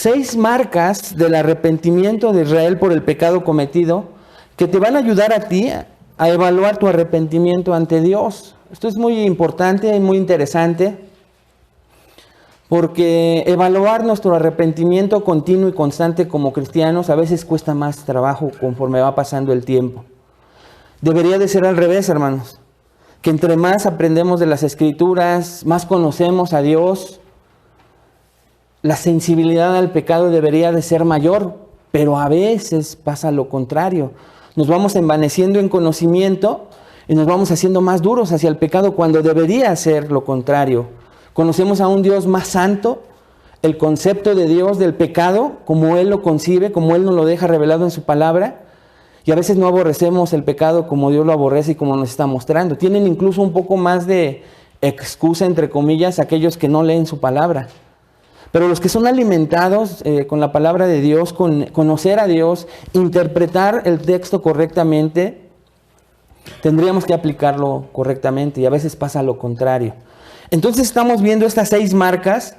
6 marcas del arrepentimiento de Israel por el pecado cometido que te van a ayudar a ti a evaluar tu arrepentimiento ante Dios. Esto es muy importante y muy interesante, porque evaluar nuestro arrepentimiento continuo y constante como cristianos a veces cuesta más trabajo conforme va pasando el tiempo. Debería de ser al revés, hermanos, que entre más aprendemos de las Escrituras, más conocemos a Dios, la sensibilidad al pecado debería de ser mayor, pero a veces pasa lo contrario. Nos vamos envaneciendo en conocimiento y nos vamos haciendo más duros hacia el pecado cuando debería ser lo contrario. Conocemos a un Dios más santo, el concepto de Dios del pecado, como Él lo concibe, como Él nos lo deja revelado en su palabra, y a veces no aborrecemos el pecado como Dios lo aborrece y como nos está mostrando. Tienen incluso un poco más de excusa, entre comillas, aquellos que no leen su palabra. Pero los que son alimentados con la palabra de Dios, con conocer a Dios, interpretar el texto correctamente, tendríamos que aplicarlo correctamente, y a veces pasa lo contrario. Entonces estamos viendo estas 6 marcas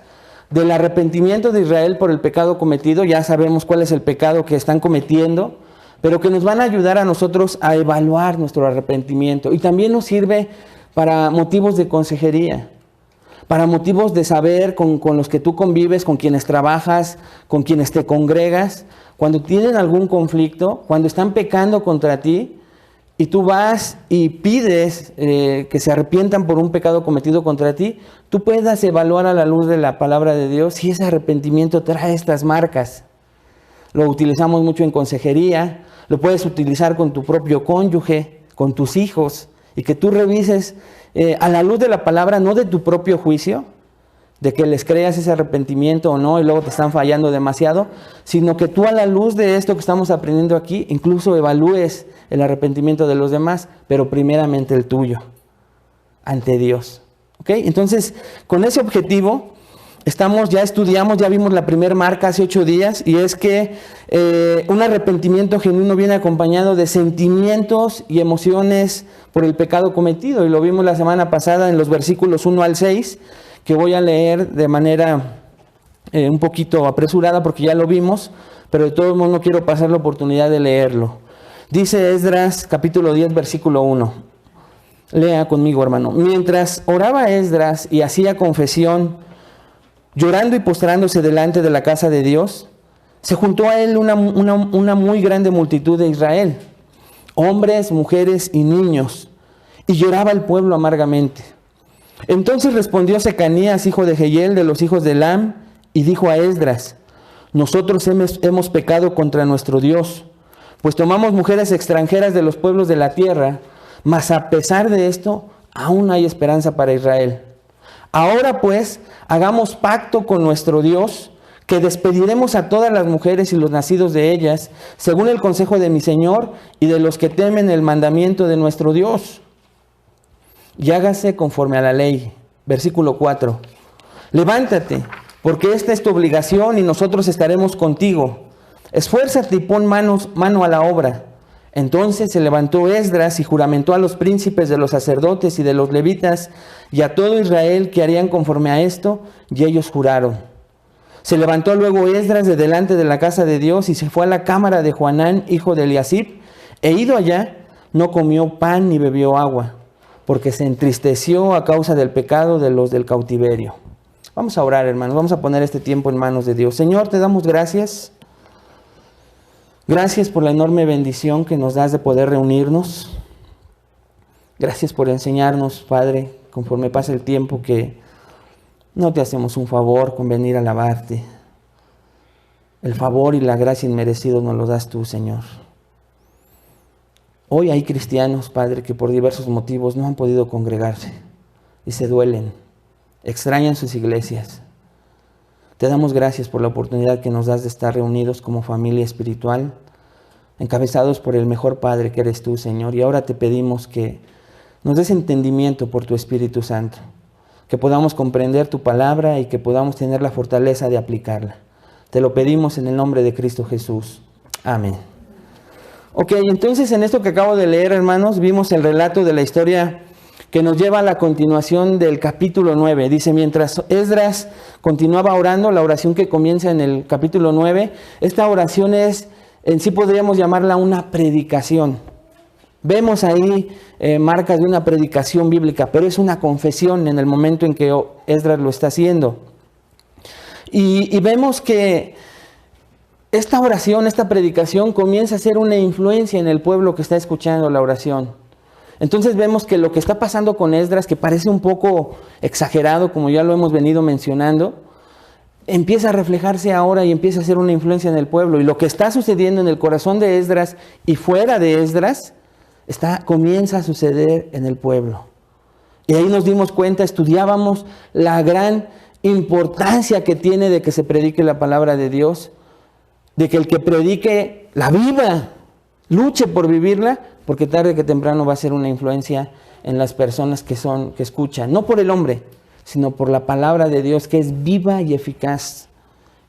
del arrepentimiento de Israel por el pecado cometido. Ya sabemos cuál es el pecado que están cometiendo, pero que nos van a ayudar a nosotros a evaluar nuestro arrepentimiento. Y también nos sirve para motivos de consejería, para motivos de saber con los que tú convives, con quienes trabajas, con quienes te congregas. Cuando tienen algún conflicto, cuando están pecando contra ti, y tú vas y pides que se arrepientan por un pecado cometido contra ti, tú puedas evaluar a la luz de la palabra de Dios si ese arrepentimiento trae estas marcas. Lo utilizamos mucho en consejería, lo puedes utilizar con tu propio cónyuge, con tus hijos, y que tú revises a la luz de la palabra, no de tu propio juicio, de que les creas ese arrepentimiento o no y luego te están fallando demasiado, sino que tú a la luz de esto que estamos aprendiendo aquí, incluso evalúes el arrepentimiento de los demás, pero primeramente el tuyo, ante Dios. ¿Ok? Entonces, con ese objetivo, ya vimos la primera marca hace 8 días, y es que un arrepentimiento genuino viene acompañado de sentimientos y emociones por el pecado cometido, y lo vimos la semana pasada en los versículos 1 al 6, que voy a leer de manera un poquito apresurada porque ya lo vimos, pero de todos modos no quiero pasar la oportunidad de leerlo. Dice Esdras, capítulo 10, versículo 1. Lea conmigo, hermano. Mientras oraba Esdras y hacía confesión, llorando y postrándose delante de la casa de Dios, se juntó a él una muy grande multitud de Israel, hombres, mujeres y niños, y lloraba el pueblo amargamente. Entonces respondió Secanías, hijo de Jehiel, de los hijos de Elam, y dijo a Esdras: nosotros hemos pecado contra nuestro Dios, pues tomamos mujeres extranjeras de los pueblos de la tierra, mas a pesar de esto, aún hay esperanza para Israel. Ahora pues, hagamos pacto con nuestro Dios, que despediremos a todas las mujeres y los nacidos de ellas, según el consejo de mi Señor y de los que temen el mandamiento de nuestro Dios. Y hágase conforme a la ley. Versículo 4. Levántate, porque esta es tu obligación y nosotros estaremos contigo. Esfuérzate y pon mano a la obra. Entonces se levantó Esdras y juramentó a los príncipes de los sacerdotes y de los levitas y a todo Israel que harían conforme a esto, y ellos juraron. Se levantó luego Esdras de delante de la casa de Dios y se fue a la cámara de Joanán, hijo de Eliasib, e ido allá, no comió pan ni bebió agua, porque se entristeció a causa del pecado de los del cautiverio. Vamos a orar, hermanos, vamos a poner este tiempo en manos de Dios. Señor, te damos gracias. Gracias por la enorme bendición que nos das de poder reunirnos. Gracias por enseñarnos, Padre, conforme pasa el tiempo, que no te hacemos un favor con venir a alabarte. El favor y la gracia inmerecidos nos lo das tú, Señor. Hoy hay cristianos, Padre, que por diversos motivos no han podido congregarse y se duelen, extrañan sus iglesias. Te damos gracias por la oportunidad que nos das de estar reunidos como familia espiritual, encabezados por el mejor Padre que eres tú, Señor. Y ahora te pedimos que nos des entendimiento por tu Espíritu Santo, que podamos comprender tu palabra y que podamos tener la fortaleza de aplicarla. Te lo pedimos en el nombre de Cristo Jesús. Amén. Ok, entonces en esto que acabo de leer, hermanos, vimos el relato de la historia que nos lleva a la continuación del capítulo 9. Dice, mientras Esdras continuaba orando, la oración que comienza en el capítulo 9, esta oración es, en sí podríamos llamarla una predicación. Vemos ahí marcas de una predicación bíblica, pero es una confesión en el momento en que Esdras lo está haciendo. Y vemos que esta oración, esta predicación comienza a ser una influencia en el pueblo que está escuchando la oración. Entonces vemos que lo que está pasando con Esdras, que parece un poco exagerado, como ya lo hemos venido mencionando, empieza a reflejarse ahora y empieza a ser una influencia en el pueblo. Y lo que está sucediendo en el corazón de Esdras y fuera de Esdras, comienza a suceder en el pueblo. Y ahí nos dimos cuenta, estudiábamos la gran importancia que tiene de que se predique la palabra de Dios, de que el que predique la viva, luche por vivirla, porque tarde que temprano va a ser una influencia en las personas que escuchan, no por el hombre, sino por la palabra de Dios, que es viva y eficaz,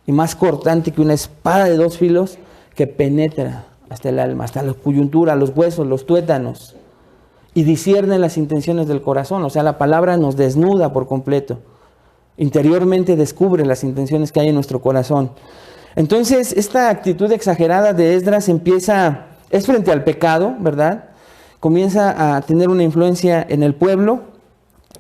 y más cortante que una espada de dos filos, que penetra hasta el alma, hasta la coyuntura, los huesos, los tuétanos, y discierne las intenciones del corazón. O sea, la palabra nos desnuda por completo, interiormente descubre las intenciones que hay en nuestro corazón. Entonces, esta actitud exagerada de Esdras es frente al pecado, ¿verdad? Comienza a tener una influencia en el pueblo,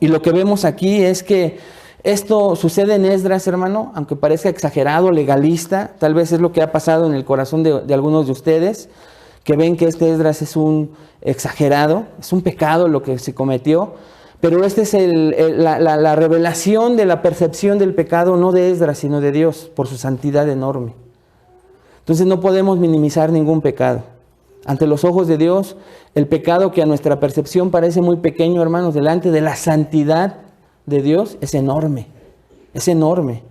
y lo que vemos aquí es que esto sucede en Esdras, hermano, aunque parezca exagerado, legalista, tal vez es lo que ha pasado en el corazón de algunos de ustedes, que ven que este Esdras es un exagerado, es un pecado lo que se cometió, pero esta es la revelación de la percepción del pecado, no de Esdras, sino de Dios, por su santidad enorme. Entonces no podemos minimizar ningún pecado. Ante los ojos de Dios, el pecado que a nuestra percepción parece muy pequeño, hermanos, delante de la santidad de Dios, es enorme. Es enorme.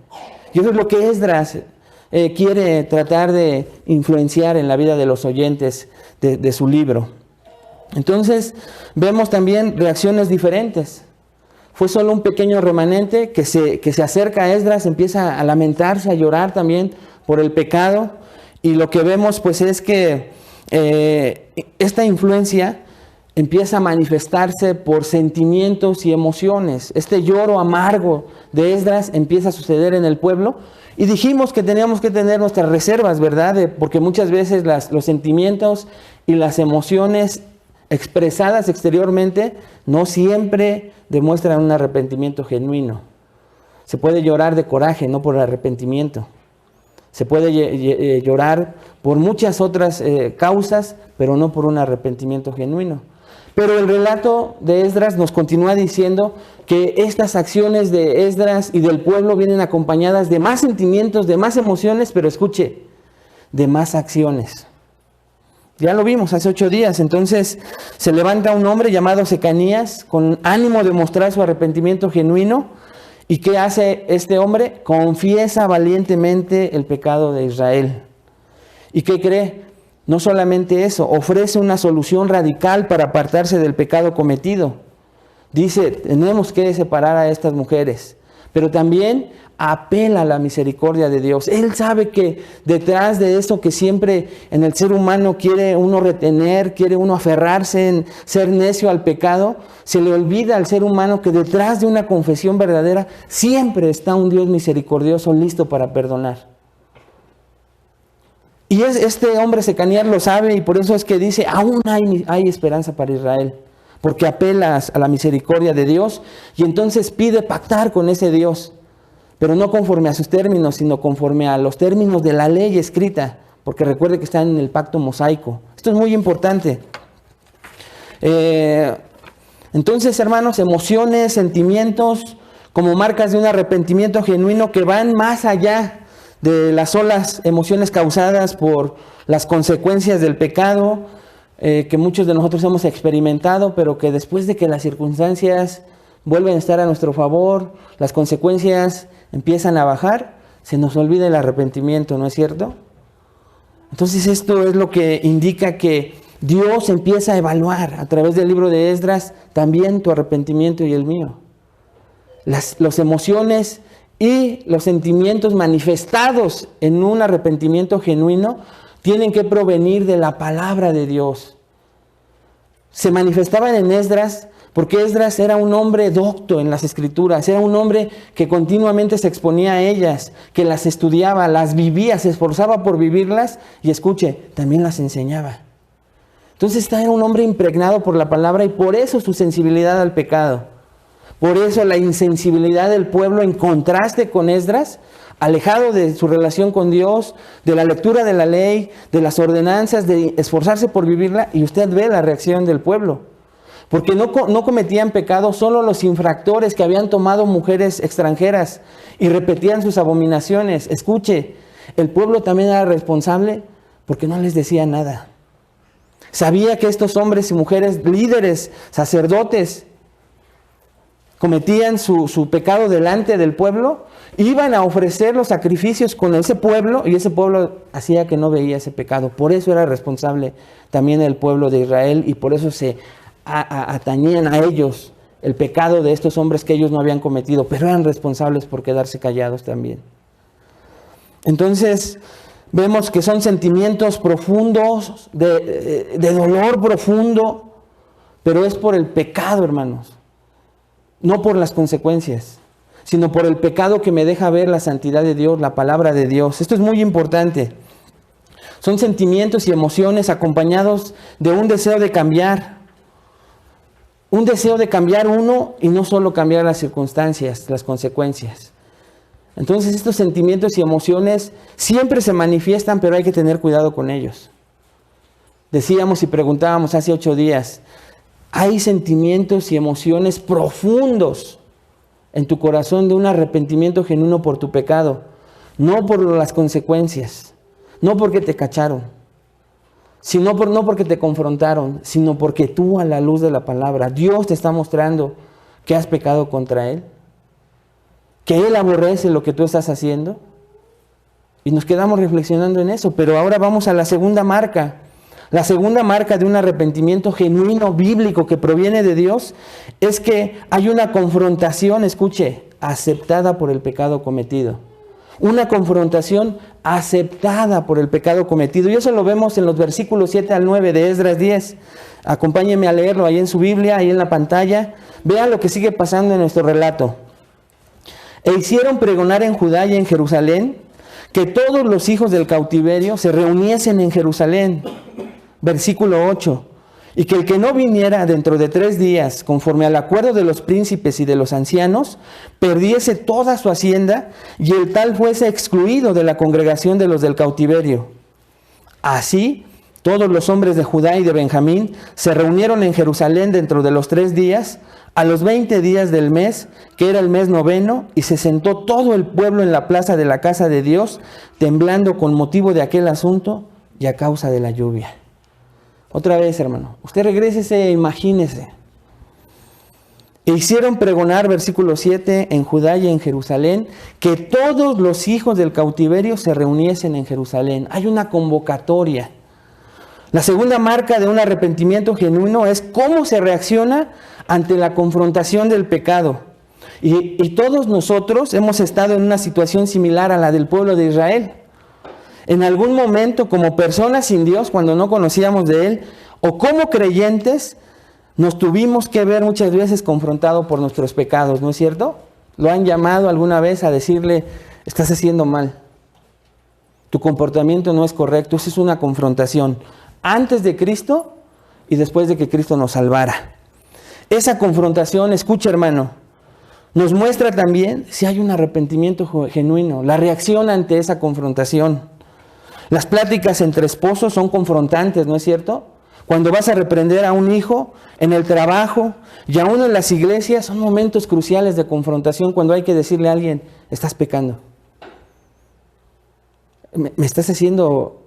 Y eso es lo que Esdras quiere tratar de influenciar en la vida de los oyentes de su libro. Entonces, vemos también reacciones diferentes. Fue solo un pequeño remanente que se acerca a Esdras, empieza a lamentarse, a llorar también por el pecado. Y lo que vemos pues es que esta influencia empieza a manifestarse por sentimientos y emociones. Este lloro amargo de Esdras empieza a suceder en el pueblo. Y dijimos que teníamos que tener nuestras reservas, ¿verdad? Porque muchas veces los sentimientos y las emociones expresadas exteriormente no siempre demuestran un arrepentimiento genuino. Se puede llorar de coraje, no por arrepentimiento. Se puede llorar por muchas otras causas, pero no por un arrepentimiento genuino. Pero el relato de Esdras nos continúa diciendo que estas acciones de Esdras y del pueblo vienen acompañadas de más sentimientos, de más emociones, pero escuche, de más acciones. Ya lo vimos hace 8 días. Entonces se levanta un hombre llamado Secanías con ánimo de mostrar su arrepentimiento genuino. ¿Y qué hace este hombre? Confiesa valientemente el pecado de Israel. ¿Y qué cree? No solamente eso, ofrece una solución radical para apartarse del pecado cometido. Dice, tenemos que separar a estas mujeres, pero también apela a la misericordia de Dios. Él sabe que detrás de eso que siempre en el ser humano quiere uno retener, quiere uno aferrarse en ser necio al pecado, se le olvida al ser humano que detrás de una confesión verdadera siempre está un Dios misericordioso listo para perdonar. Y este hombre Secanías lo sabe, y por eso es que dice, aún hay esperanza para Israel, porque apela a la misericordia de Dios, y entonces pide pactar con ese Dios, pero no conforme a sus términos, sino conforme a los términos de la ley escrita, porque recuerde que están en el pacto mosaico. Esto es muy importante. Entonces, hermanos, emociones, sentimientos, como marcas de un arrepentimiento genuino que van más allá de las solas emociones causadas por las consecuencias del pecado, que muchos de nosotros hemos experimentado, pero que después de que las circunstancias vuelven a estar a nuestro favor, las consecuencias empiezan a bajar, se nos olvida el arrepentimiento, ¿no es cierto? Entonces esto es lo que indica que Dios empieza a evaluar a través del libro de Esdras también tu arrepentimiento y el mío. Las emociones y los sentimientos manifestados en un arrepentimiento genuino tienen que provenir de la palabra de Dios. Se manifestaban en Esdras Porque Esdras era un hombre docto en las Escrituras, era un hombre que continuamente se exponía a ellas, que las estudiaba, las vivía, se esforzaba por vivirlas y escuche, también las enseñaba. Entonces era un hombre impregnado por la palabra y por eso su sensibilidad al pecado. Por eso la insensibilidad del pueblo en contraste con Esdras, alejado de su relación con Dios, de la lectura de la ley, de las ordenanzas, de esforzarse por vivirla, y usted ve la reacción del pueblo. Porque no cometían pecado solo los infractores que habían tomado mujeres extranjeras y repetían sus abominaciones. Escuche, el pueblo también era responsable porque no les decía nada. Sabía que estos hombres y mujeres, líderes, sacerdotes, cometían su pecado delante del pueblo, iban a ofrecer los sacrificios con ese pueblo y ese pueblo hacía que no veía ese pecado. Por eso era responsable también el pueblo de Israel y por eso se atañían a ellos el pecado de estos hombres que ellos no habían cometido, pero eran responsables por quedarse callados también. Entonces vemos que son sentimientos profundos, de dolor profundo, pero es por el pecado, hermanos, no por las consecuencias, sino por el pecado que me deja ver la santidad de Dios, la palabra de Dios. Esto es muy importante. Son sentimientos y emociones acompañados de un deseo de cambiar. Un deseo de cambiar uno y no solo cambiar las circunstancias, las consecuencias. Entonces estos sentimientos y emociones siempre se manifiestan, pero hay que tener cuidado con ellos. Decíamos y preguntábamos hace 8 días, hay sentimientos y emociones profundos en tu corazón de un arrepentimiento genuino por tu pecado, no por las consecuencias, no porque te cacharon, no porque te confrontaron, sino porque tú a la luz de la palabra, Dios te está mostrando que has pecado contra Él, que Él aborrece lo que tú estás haciendo. Y nos quedamos reflexionando en eso, pero ahora vamos a la segunda marca. La segunda marca de un arrepentimiento genuino, bíblico, que proviene de Dios, es que hay una confrontación, escuche, aceptada por el pecado cometido. Una confrontación aceptada por el pecado cometido. Y eso lo vemos en los versículos 7 al 9 de Esdras 10. Acompáñenme a leerlo ahí en su Biblia, ahí en la pantalla. Vean lo que sigue pasando en nuestro relato. E hicieron pregonar en Judá y en Jerusalén que todos los hijos del cautiverio se reuniesen en Jerusalén. Versículo 8. Y que el que no viniera dentro de 3 días, conforme al acuerdo de los príncipes y de los ancianos, perdiese toda su hacienda y el tal fuese excluido de la congregación de los del cautiverio. Así, todos los hombres de Judá y de Benjamín se reunieron en Jerusalén dentro de los 3 días, a los 20 días del mes, que era el mes 9, y se sentó todo el pueblo en la plaza de la casa de Dios, temblando con motivo de aquel asunto y a causa de la lluvia. Otra vez, hermano, usted regrésese e imagínese. E hicieron pregonar, versículo 7, en Judá y en Jerusalén, que todos los hijos del cautiverio se reuniesen en Jerusalén. Hay una convocatoria. La segunda marca de un arrepentimiento genuino es cómo se reacciona ante la confrontación del pecado. Y todos nosotros hemos estado en una situación similar a la del pueblo de Israel. En algún momento, como personas sin Dios, cuando no conocíamos de Él, o como creyentes, nos tuvimos que ver muchas veces confrontados por nuestros pecados, ¿no es cierto? Lo han llamado alguna vez a decirle, estás haciendo mal, tu comportamiento no es correcto. Esa es una confrontación antes de Cristo y después de que Cristo nos salvara. Esa confrontación, escucha, hermano, nos muestra también si hay un arrepentimiento genuino, la reacción ante esa confrontación. Las pláticas entre esposos son confrontantes, ¿no es cierto? Cuando vas a reprender a un hijo en el trabajo y aún en las iglesias, son momentos cruciales de confrontación cuando hay que decirle a alguien, estás pecando. Me estás haciendo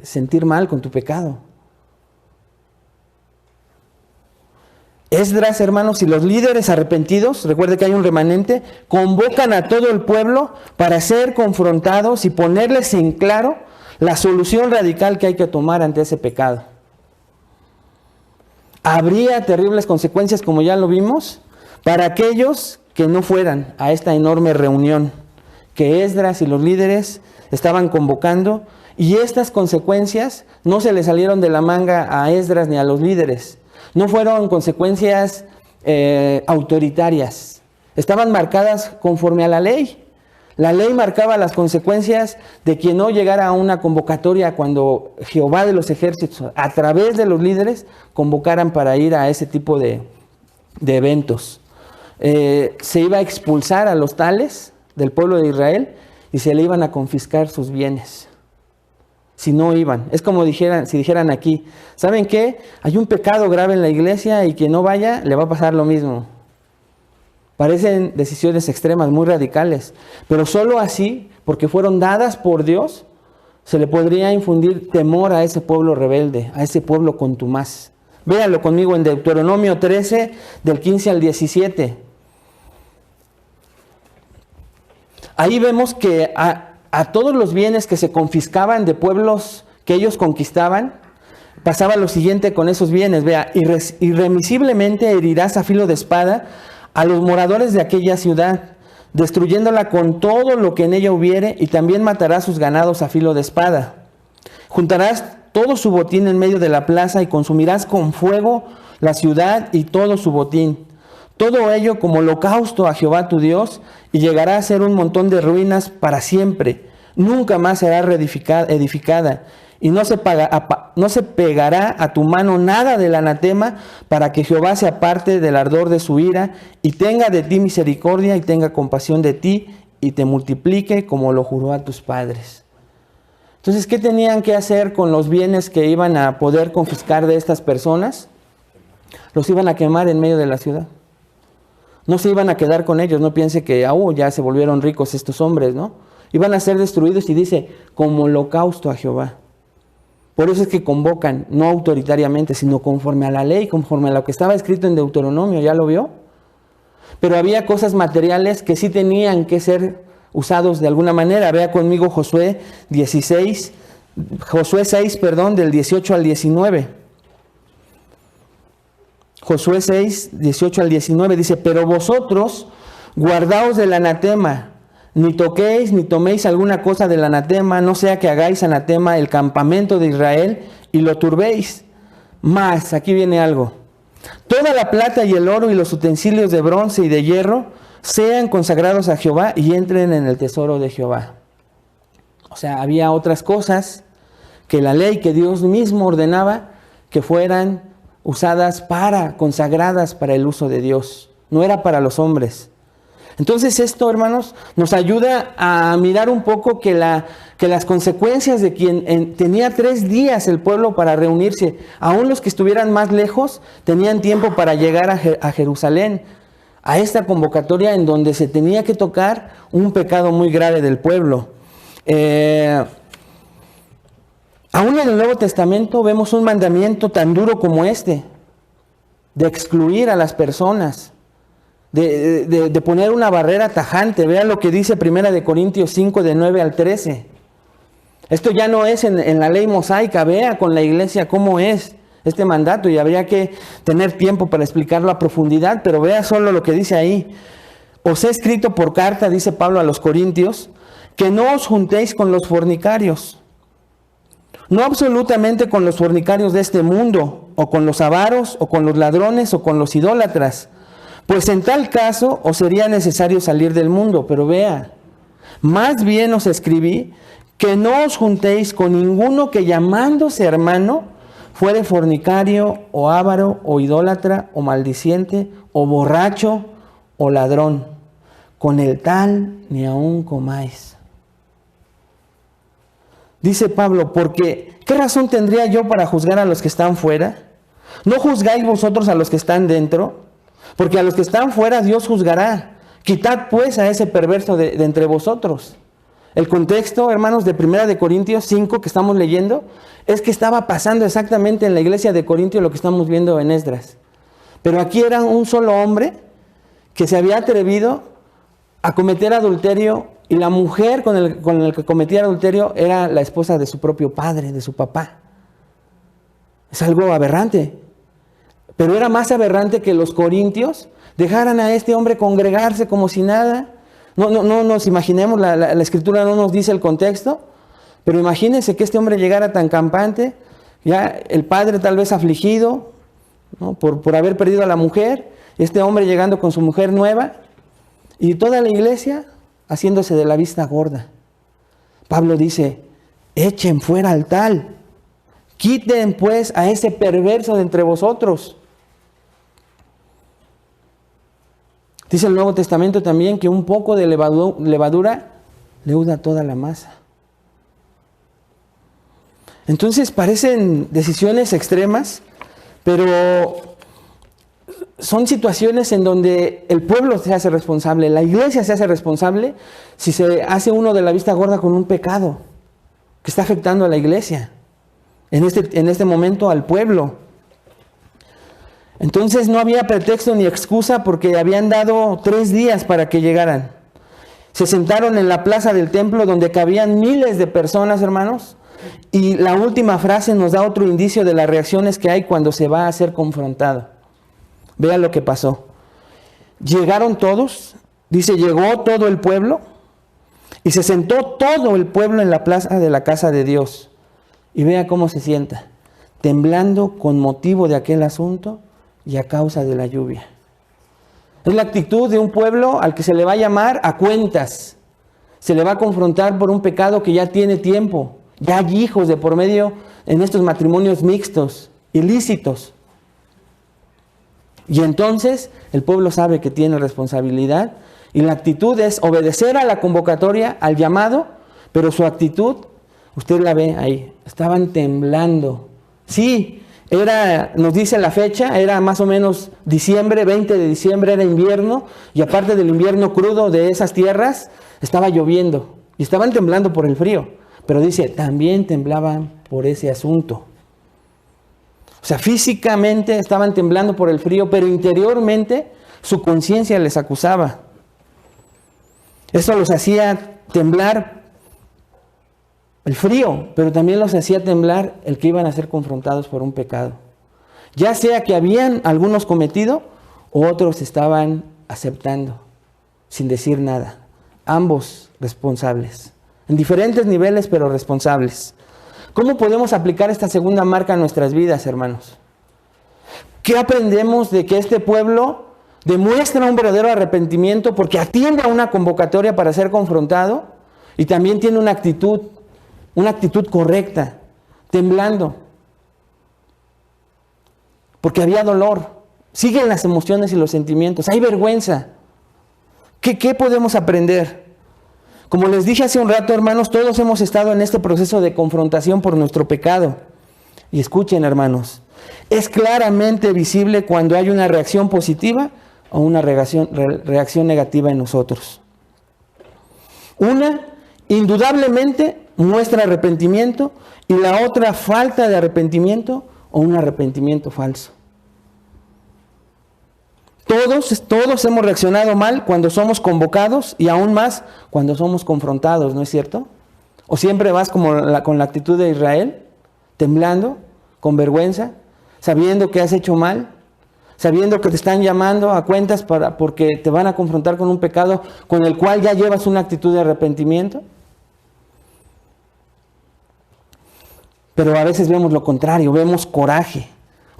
sentir mal con tu pecado. Esdras, hermanos, y los líderes arrepentidos, recuerde que hay un remanente, convocan a todo el pueblo para ser confrontados y ponerles en claro la solución radical que hay que tomar ante ese pecado. Habría terribles consecuencias, como ya lo vimos, para aquellos que no fueran a esta enorme reunión que Esdras y los líderes estaban convocando, y estas consecuencias no se le salieron de la manga a Esdras ni a los líderes. No fueron consecuencias autoritarias. Estaban marcadas conforme a la ley. La ley marcaba las consecuencias de quien no llegara a una convocatoria cuando Jehová de los ejércitos, a través de los líderes, convocaran para ir a ese tipo de eventos. Se iba a expulsar a los tales del pueblo de Israel y se le iban a confiscar sus bienes. Si no iban. Es como si dijeran aquí, ¿saben qué? Hay un pecado grave en la iglesia y quien no vaya le va a pasar lo mismo. Parecen decisiones extremas, muy radicales, pero solo así, porque fueron dadas por Dios, se le podría infundir temor a ese pueblo rebelde, a ese pueblo contumaz. Véanlo conmigo en Deuteronomio 13, del 15 al 17. Ahí vemos que a todos los bienes que se confiscaban de pueblos que ellos conquistaban, pasaba lo siguiente con esos bienes. Vea, irremisiblemente herirás a filo de espada a los moradores de aquella ciudad, destruyéndola con todo lo que en ella hubiere, y también matarás sus ganados a filo de espada. Juntarás todo su botín en medio de la plaza y consumirás con fuego la ciudad y todo su botín. Todo ello como holocausto a Jehová tu Dios, y llegará a ser un montón de ruinas para siempre. Nunca más será edificada. Y no se pegará a tu mano nada del anatema, para que Jehová se aparte del ardor de su ira, y tenga de ti misericordia, y tenga compasión de ti, y te multiplique como lo juró a tus padres. Entonces, ¿qué tenían que hacer con los bienes que iban a poder confiscar de estas personas? Los iban a quemar en medio de la ciudad. No se iban a quedar con ellos, no piense que ya se volvieron ricos estos hombres, ¿no? Iban a ser destruidos, y dice, como holocausto a Jehová. Por eso es que convocan, no autoritariamente, sino conforme a la ley, conforme a lo que estaba escrito en Deuteronomio, ¿ya lo vio? Pero había cosas materiales que sí tenían que ser usados de alguna manera. Vea conmigo Josué 6, del 18 al 19. Josué 6, 18 al 19 dice, pero vosotros guardaos del anatema, ni toquéis ni toméis alguna cosa del anatema, no sea que hagáis anatema el campamento de Israel y lo turbéis. Mas, aquí viene algo, toda la plata y el oro y los utensilios de bronce y de hierro sean consagrados a Jehová y entren en el tesoro de Jehová. O sea, había otras cosas que la ley, que Dios mismo ordenaba, que fueran usadas consagradas para el uso de Dios. No era para los hombres. Entonces esto, hermanos, nos ayuda a mirar un poco que las consecuencias de quien tenía 3 días el pueblo para reunirse, aún los que estuvieran más lejos, tenían tiempo para llegar a Jerusalén, a esta convocatoria en donde se tenía que tocar un pecado muy grave del pueblo. Aún en el Nuevo Testamento vemos un mandamiento tan duro como este, de excluir a las personas, de poner una barrera tajante. Vean lo que dice 1 Corintios 5, de 9 al 13. Esto ya no es en la ley mosaica. Vea con la iglesia cómo es este mandato, y habría que tener tiempo para explicarlo a profundidad, pero vea solo lo que dice ahí. Os he escrito por carta, dice Pablo a los Corintios, que no os juntéis con los fornicarios. No absolutamente con los fornicarios de este mundo, o con los avaros, o con los ladrones, o con los idólatras, pues en tal caso os sería necesario salir del mundo. Pero vea, más bien os escribí que no os juntéis con ninguno que llamándose hermano fuere fornicario, o avaro, o idólatra, o maldiciente, o borracho, o ladrón. Con el tal ni aun comáis. Dice Pablo, porque ¿qué razón tendría yo para juzgar a los que están fuera? ¿No juzgáis vosotros a los que están dentro? Porque a los que están fuera Dios juzgará. Quitad pues a ese perverso de entre vosotros. El contexto, hermanos, de 1 Corintios 5 que estamos leyendo, es que estaba pasando exactamente en la iglesia de Corintio lo que estamos viendo en Esdras. Pero aquí era un solo hombre que se había atrevido a cometer adulterio, y la mujer con el que cometía adulterio era la esposa de su propio padre, de su papá. Es algo aberrante. Pero era más aberrante que los corintios dejaran a este hombre congregarse como si nada. No nos imaginemos, la escritura no nos dice el contexto, pero imagínense que este hombre llegara tan campante, ya el padre tal vez afligido, ¿no?, por haber perdido a la mujer, Este hombre llegando con su mujer nueva y toda la iglesia haciéndose de la vista gorda. Pablo dice, echen fuera al tal, quiten pues a ese perverso de entre vosotros. Dice el Nuevo Testamento también que un poco de levadura leuda toda la masa. Entonces parecen decisiones extremas, pero son situaciones en donde el pueblo se hace responsable, la iglesia se hace responsable si se hace uno de la vista gorda con un pecado que está afectando a la iglesia, en este momento al pueblo. Entonces no había pretexto ni excusa porque habían dado 3 días para que llegaran. Se sentaron en la plaza del templo donde cabían miles de personas, hermanos, y la última frase nos da otro indicio de las reacciones que hay cuando se va a ser confrontado. Vean lo que pasó. Llegaron todos, dice, llegó todo el pueblo y se sentó todo el pueblo en la plaza de la casa de Dios. Y vea cómo se sienta, temblando con motivo de aquel asunto y a causa de la lluvia. Es la actitud de un pueblo al que se le va a llamar a cuentas. Se le va a confrontar por un pecado que ya tiene tiempo. Ya hay hijos de por medio en estos matrimonios mixtos, ilícitos. Y entonces el pueblo sabe que tiene responsabilidad y la actitud es obedecer a la convocatoria, al llamado, pero su actitud, usted la ve ahí, estaban temblando. Sí, nos dice la fecha, era más o menos diciembre, 20 de diciembre, era invierno, y aparte del invierno crudo de esas tierras, estaba lloviendo y estaban temblando por el frío. Pero dice, también temblaban por ese asunto. O sea, físicamente estaban temblando por el frío, pero interiormente su conciencia les acusaba. Eso los hacía temblar el frío, pero también los hacía temblar el que iban a ser confrontados por un pecado. Ya sea que habían algunos cometido o otros estaban aceptando, sin decir nada. Ambos responsables. En diferentes niveles, pero responsables. ¿Cómo podemos aplicar esta segunda marca a nuestras vidas, hermanos? ¿Qué aprendemos de que este pueblo demuestra un verdadero arrepentimiento porque atiende a una convocatoria para ser confrontado y también tiene una actitud correcta, temblando? Porque había dolor, siguen las emociones y los sentimientos, hay vergüenza. ¿Qué podemos aprender? Como les dije hace un rato, hermanos, todos hemos estado en este proceso de confrontación por nuestro pecado. Y escuchen, hermanos, es claramente visible cuando hay una reacción positiva o una reacción negativa en nosotros. Una, indudablemente, muestra arrepentimiento, y la otra, falta de arrepentimiento o un arrepentimiento falso. Todos hemos reaccionado mal cuando somos convocados y aún más cuando somos confrontados, ¿no es cierto? ¿O siempre vas con la actitud de Israel, temblando, con vergüenza, sabiendo que has hecho mal, sabiendo que te están llamando a cuentas porque te van a confrontar con un pecado con el cual ya llevas una actitud de arrepentimiento? Pero a veces vemos lo contrario, vemos coraje.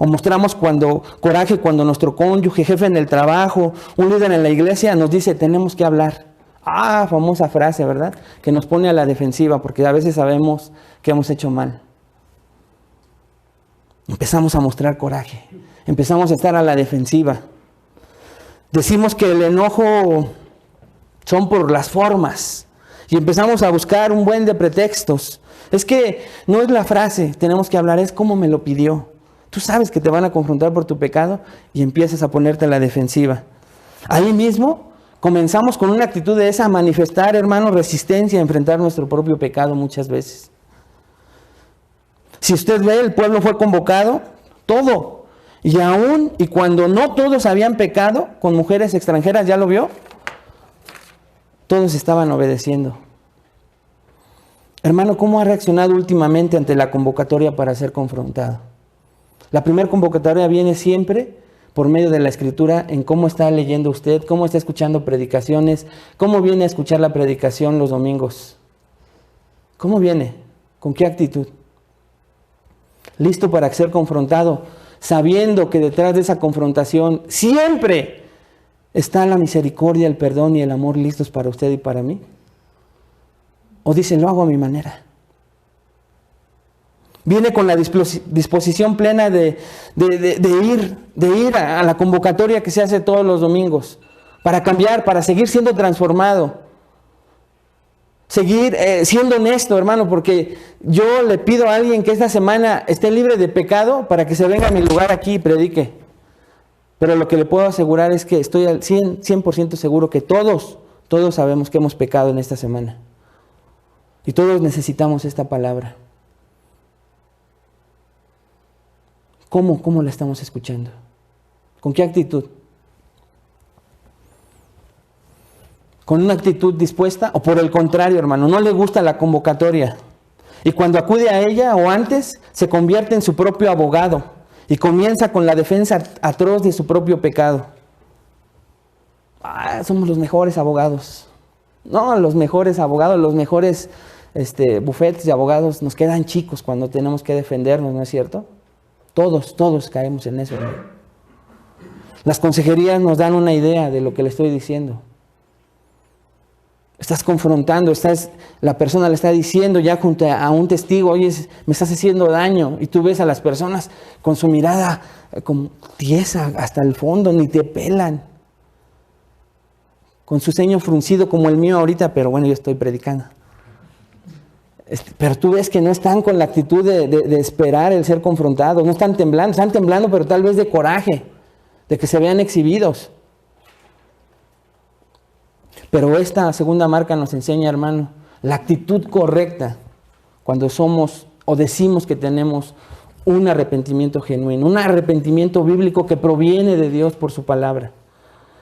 O mostramos coraje cuando nuestro cónyuge, jefe en el trabajo, un líder en la iglesia nos dice, tenemos que hablar. Famosa frase, ¿verdad? Que nos pone a la defensiva porque a veces sabemos que hemos hecho mal. Empezamos a mostrar coraje, empezamos a estar a la defensiva. Decimos que el enojo son por las formas y empezamos a buscar un buen de pretextos. Es que no es la frase, tenemos que hablar, es cómo me lo pidió. Tú sabes que te van a confrontar por tu pecado y empiezas a ponerte a la defensiva. Ahí mismo comenzamos con una actitud de esa a manifestar, hermanos, resistencia a enfrentar nuestro propio pecado muchas veces. Si usted ve, el pueblo fue convocado, todo. Y cuando no todos habían pecado con mujeres extranjeras, ¿ya lo vio? Todos estaban obedeciendo. Hermano, ¿cómo ha reaccionado últimamente ante la convocatoria para ser confrontado? La primera convocatoria viene siempre por medio de la Escritura en cómo está leyendo usted, cómo está escuchando predicaciones, cómo viene a escuchar la predicación los domingos. ¿Cómo viene? ¿Con qué actitud? ¿Listo para ser confrontado? sabiendo que detrás de esa confrontación siempre está la misericordia, el perdón y el amor listos para usted y para mí? ¿O dice, lo hago a mi manera? Viene con la disposición plena de ir a la convocatoria que se hace todos los domingos, para cambiar, para seguir siendo transformado. Seguir siendo honesto, hermano, porque yo le pido a alguien que esta semana esté libre de pecado para que se venga a mi lugar aquí y predique. Pero lo que le puedo asegurar es que estoy al 100% seguro que todos sabemos que hemos pecado en esta semana. Y todos necesitamos esta palabra. ¿Cómo la estamos escuchando? ¿Con qué actitud? ¿Con una actitud dispuesta? ¿O por el contrario, hermano, no le gusta la convocatoria? Y cuando acude a ella o antes, se convierte en su propio abogado y comienza con la defensa atroz de su propio pecado. Somos los mejores abogados. No, los mejores abogados, los mejores bufetes de abogados nos quedan chicos cuando tenemos que defendernos, ¿no es cierto? Todos caemos en eso, ¿no? Las consejerías nos dan una idea de lo que le estoy diciendo. Estás confrontando, la persona le está diciendo ya junto a un testigo, oye, me estás haciendo daño. Y tú ves a las personas con su mirada como tiesa hasta el fondo, ni te pelan. Con su ceño fruncido como el mío ahorita, pero bueno, yo estoy predicando. Pero tú ves que no están con la actitud de esperar el ser confrontados, no están temblando, pero tal vez de coraje, de que se vean exhibidos. Pero esta segunda marca nos enseña, hermano, la actitud correcta cuando somos o decimos que tenemos un arrepentimiento genuino, un arrepentimiento bíblico que proviene de Dios por su palabra.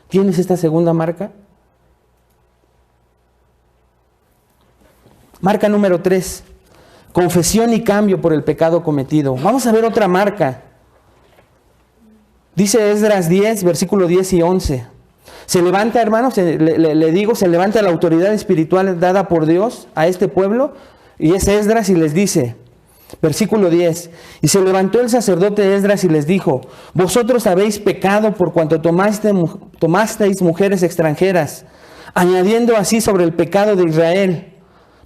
¿Tienes esta segunda marca? Marca número 3, confesión y cambio por el pecado cometido. Vamos a ver otra marca. Dice Esdras 10, versículo 10 y 11. Se levanta, hermanos, se levanta la autoridad espiritual dada por Dios a este pueblo, y es Esdras y les dice, versículo 10, y se levantó el sacerdote Esdras y les dijo, vosotros habéis pecado por cuanto tomasteis mujeres extranjeras, añadiendo así sobre el pecado de Israel.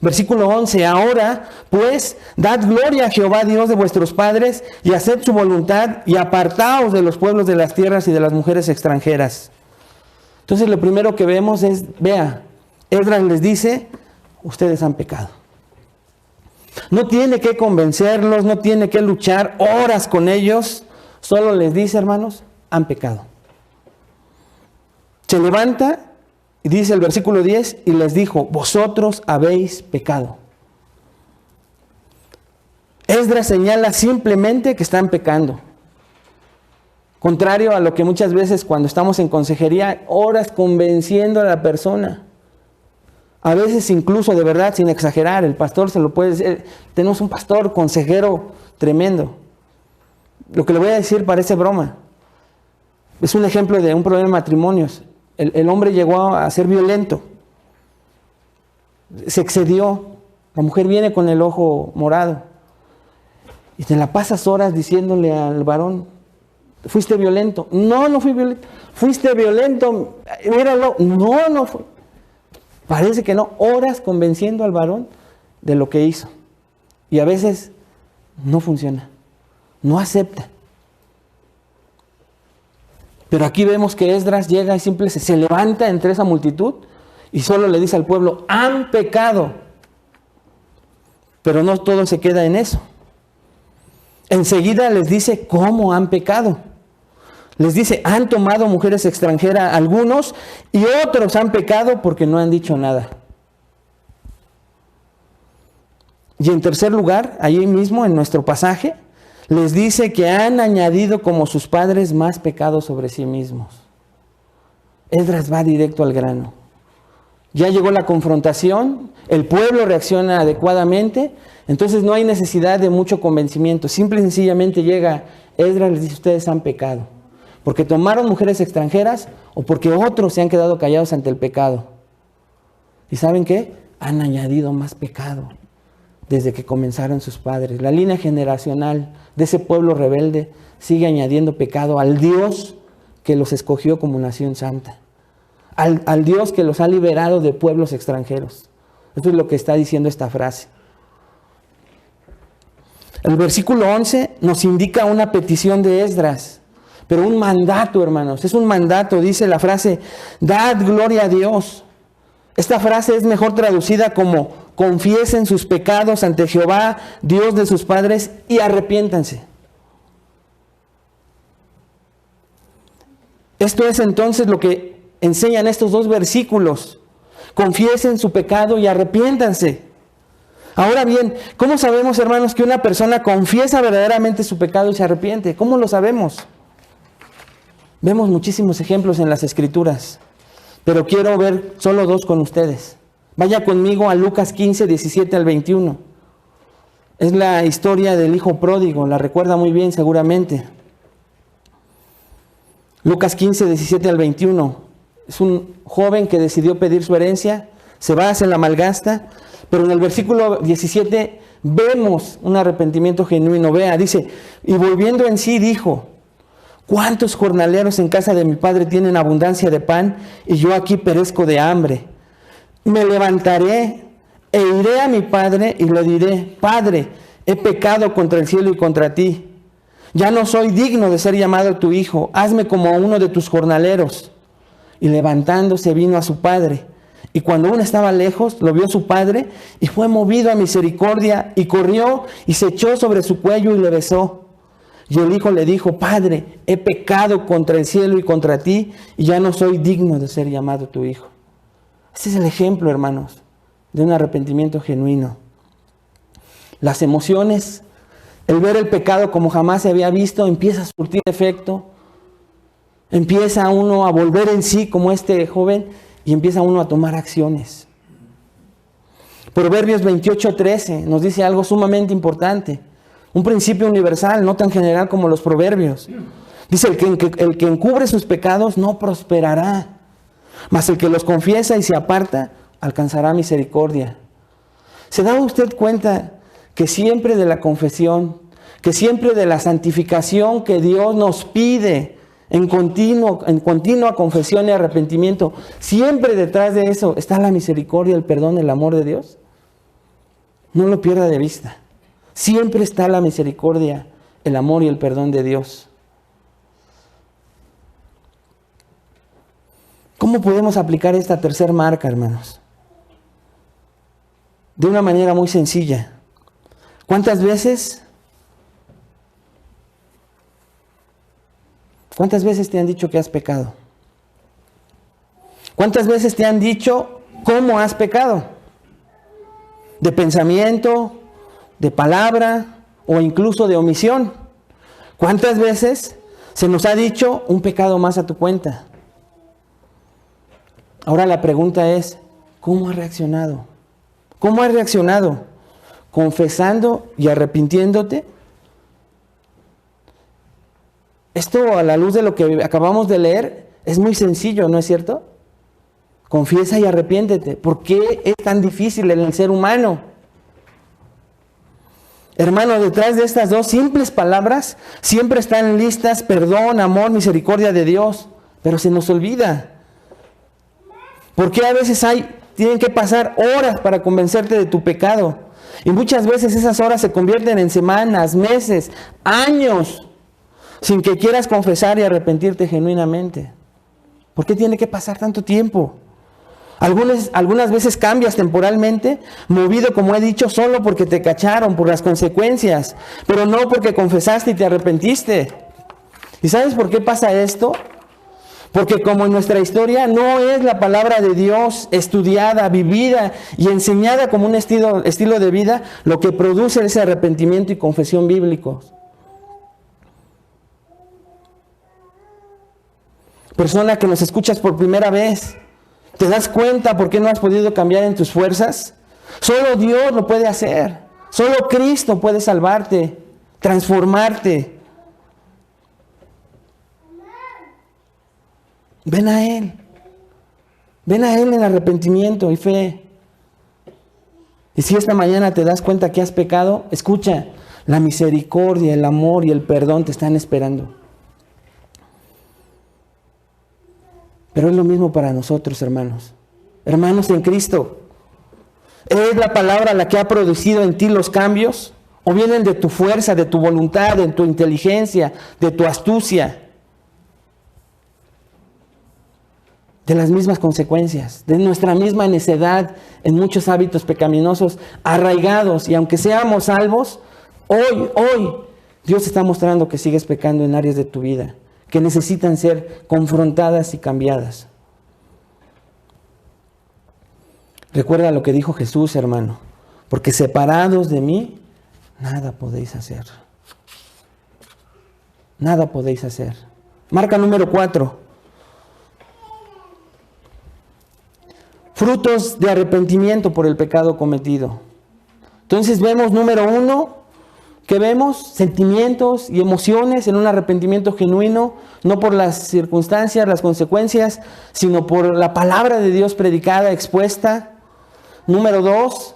Versículo 11, ahora pues dad gloria a Jehová Dios de vuestros padres y haced su voluntad y apartaos de los pueblos de las tierras y de las mujeres extranjeras. Entonces lo primero que vemos es, vea, Esdras les dice, ustedes han pecado. No tiene que convencerlos, no tiene que luchar horas con ellos, solo les dice, hermanos, han pecado. Se levanta y dice el versículo 10, y les dijo, vosotros habéis pecado. Esdras señala simplemente que están pecando. Contrario a lo que muchas veces cuando estamos en consejería, horas convenciendo a la persona. A veces incluso, de verdad, sin exagerar, el pastor se lo puede decir. Tenemos un pastor consejero tremendo. Lo que le voy a decir parece broma. Es un ejemplo de un problema de matrimonios. El hombre llegó a ser violento. Se excedió. La mujer viene con el ojo morado. Y te la pasas horas diciéndole al varón, fuiste violento. No, no fui violento. Fuiste violento. Míralo. No, no fue. Parece que no. Horas convenciendo al varón de lo que hizo. Y a veces no funciona. No acepta. Pero aquí vemos que Esdras llega y simplemente se levanta entre esa multitud y solo le dice al pueblo, han pecado. Pero no todo se queda en eso. Enseguida les dice cómo han pecado. Les dice, han tomado mujeres extranjeras algunos y otros han pecado porque no han dicho nada. Y en tercer lugar, ahí mismo en nuestro pasaje, les dice que han añadido como sus padres más pecados sobre sí mismos. Esdras va directo al grano. Ya llegó la confrontación, el pueblo reacciona adecuadamente, entonces no hay necesidad de mucho convencimiento. Simple y sencillamente llega Esdras y les dice, ustedes han pecado. Porque tomaron mujeres extranjeras o porque otros se han quedado callados ante el pecado. ¿Y saben qué? Han añadido más pecado. desde que comenzaron sus padres. La línea generacional de ese pueblo rebelde sigue añadiendo pecado al Dios que los escogió como nación santa, al Dios que los ha liberado de pueblos extranjeros. Eso es lo que está diciendo esta frase. El versículo 11 nos indica una petición de Esdras, pero un mandato, hermanos, es un mandato. Dice la frase, dad gloria a Dios. Esta frase es mejor traducida como, confiesen sus pecados ante Jehová, Dios de sus padres, y arrepiéntanse. Esto es entonces lo que enseñan estos dos versículos. Confiesen su pecado y arrepiéntanse. Ahora bien, ¿cómo sabemos, hermanos, que una persona confiesa verdaderamente su pecado y se arrepiente? ¿Cómo lo sabemos? Vemos muchísimos ejemplos en las Escrituras, pero quiero ver solo dos con ustedes. Vaya conmigo a Lucas 15, 17 al 21. Es la historia del hijo pródigo, la recuerda muy bien seguramente. Lucas 15, 17 al 21. Es un joven que decidió pedir su herencia, se va, se la malgasta, pero en el versículo 17 vemos un arrepentimiento genuino. Vea, dice, y volviendo en sí dijo, ¿cuántos jornaleros en casa de mi padre tienen abundancia de pan y yo aquí perezco de hambre? Me levantaré e iré a mi padre y le diré, Padre, he pecado contra el cielo y contra ti. Ya no soy digno de ser llamado tu hijo, hazme como uno de tus jornaleros. Y levantándose vino a su padre. Y cuando aún estaba lejos, lo vio su padre y fue movido a misericordia y corrió y se echó sobre su cuello y le besó. Y el hijo le dijo, Padre, he pecado contra el cielo y contra ti y ya no soy digno de ser llamado tu hijo. Este es el ejemplo, hermanos, de un arrepentimiento genuino. Las emociones, el ver el pecado como jamás se había visto, empieza a surtir efecto. Empieza uno a volver en sí como este joven y empieza uno a tomar acciones. Proverbios 28:13 nos dice algo sumamente importante. Un principio universal, no tan general como los proverbios. Dice, el que encubre sus pecados no prosperará, mas el que los confiesa y se aparta alcanzará misericordia. ¿Se da usted cuenta que siempre de la confesión, que siempre de la santificación que Dios nos pide en continua confesión y arrepentimiento, siempre detrás de eso está la misericordia, el perdón, el amor de Dios? No lo pierda de vista. Siempre está la misericordia, el amor y el perdón de Dios. ¿Cómo podemos aplicar esta tercera marca, hermanos? De una manera muy sencilla. ¿Cuántas veces te han dicho que has pecado? ¿Cuántas veces te han dicho cómo has pecado? De pensamiento, de palabra o incluso de omisión. ¿Cuántas veces se nos ha dicho un pecado más a tu cuenta? Ahora la pregunta es, ¿cómo has reaccionado? ¿Cómo has reaccionado? ¿Confesando y arrepintiéndote? Esto, a la luz de lo que acabamos de leer, es muy sencillo, ¿no es cierto? Confiesa y arrepiéntete. ¿Por qué es tan difícil en el ser humano? Hermano, detrás de estas dos simples palabras siempre están listas perdón, amor, misericordia de Dios, pero se nos olvida. ¿Por qué a veces tienen que pasar horas para convencerte de tu pecado? Y muchas veces esas horas se convierten en semanas, meses, años, sin que quieras confesar y arrepentirte genuinamente. ¿Por qué tiene que pasar tanto tiempo? Algunas veces cambias temporalmente, movido, como he dicho, solo porque te cacharon, por las consecuencias, pero no porque confesaste y te arrepentiste. ¿Y sabes por qué pasa esto? Porque como en nuestra historia no es la palabra de Dios estudiada, vivida y enseñada como un estilo de vida, lo que produce ese arrepentimiento y confesión bíblicos. Persona que nos escuchas por primera vez, ¿te das cuenta por qué no has podido cambiar en tus fuerzas? Solo Dios lo puede hacer. Solo Cristo puede salvarte, transformarte. Ven a Él. Ven a Él en arrepentimiento y fe. Y si esta mañana te das cuenta que has pecado, escucha, la misericordia, el amor y el perdón te están esperando. Pero es lo mismo para nosotros, hermanos. Hermanos en Cristo. ¿Es la palabra la que ha producido en ti los cambios? ¿O vienen de tu fuerza, de tu voluntad, de tu inteligencia, de tu astucia? De las mismas consecuencias, de nuestra misma necedad en muchos hábitos pecaminosos arraigados. Y aunque seamos salvos, hoy Dios está mostrando que sigues pecando en áreas de tu vida que necesitan ser confrontadas y cambiadas. Recuerda lo que dijo Jesús, hermano, porque separados de mí, nada podéis hacer. Nada podéis hacer. Marca número 4. Frutos de arrepentimiento por el pecado cometido. Entonces vemos, número 1, ¿qué vemos? Sentimientos y emociones en un arrepentimiento genuino, no por las circunstancias, las consecuencias, sino por la palabra de Dios predicada, expuesta. Número 2,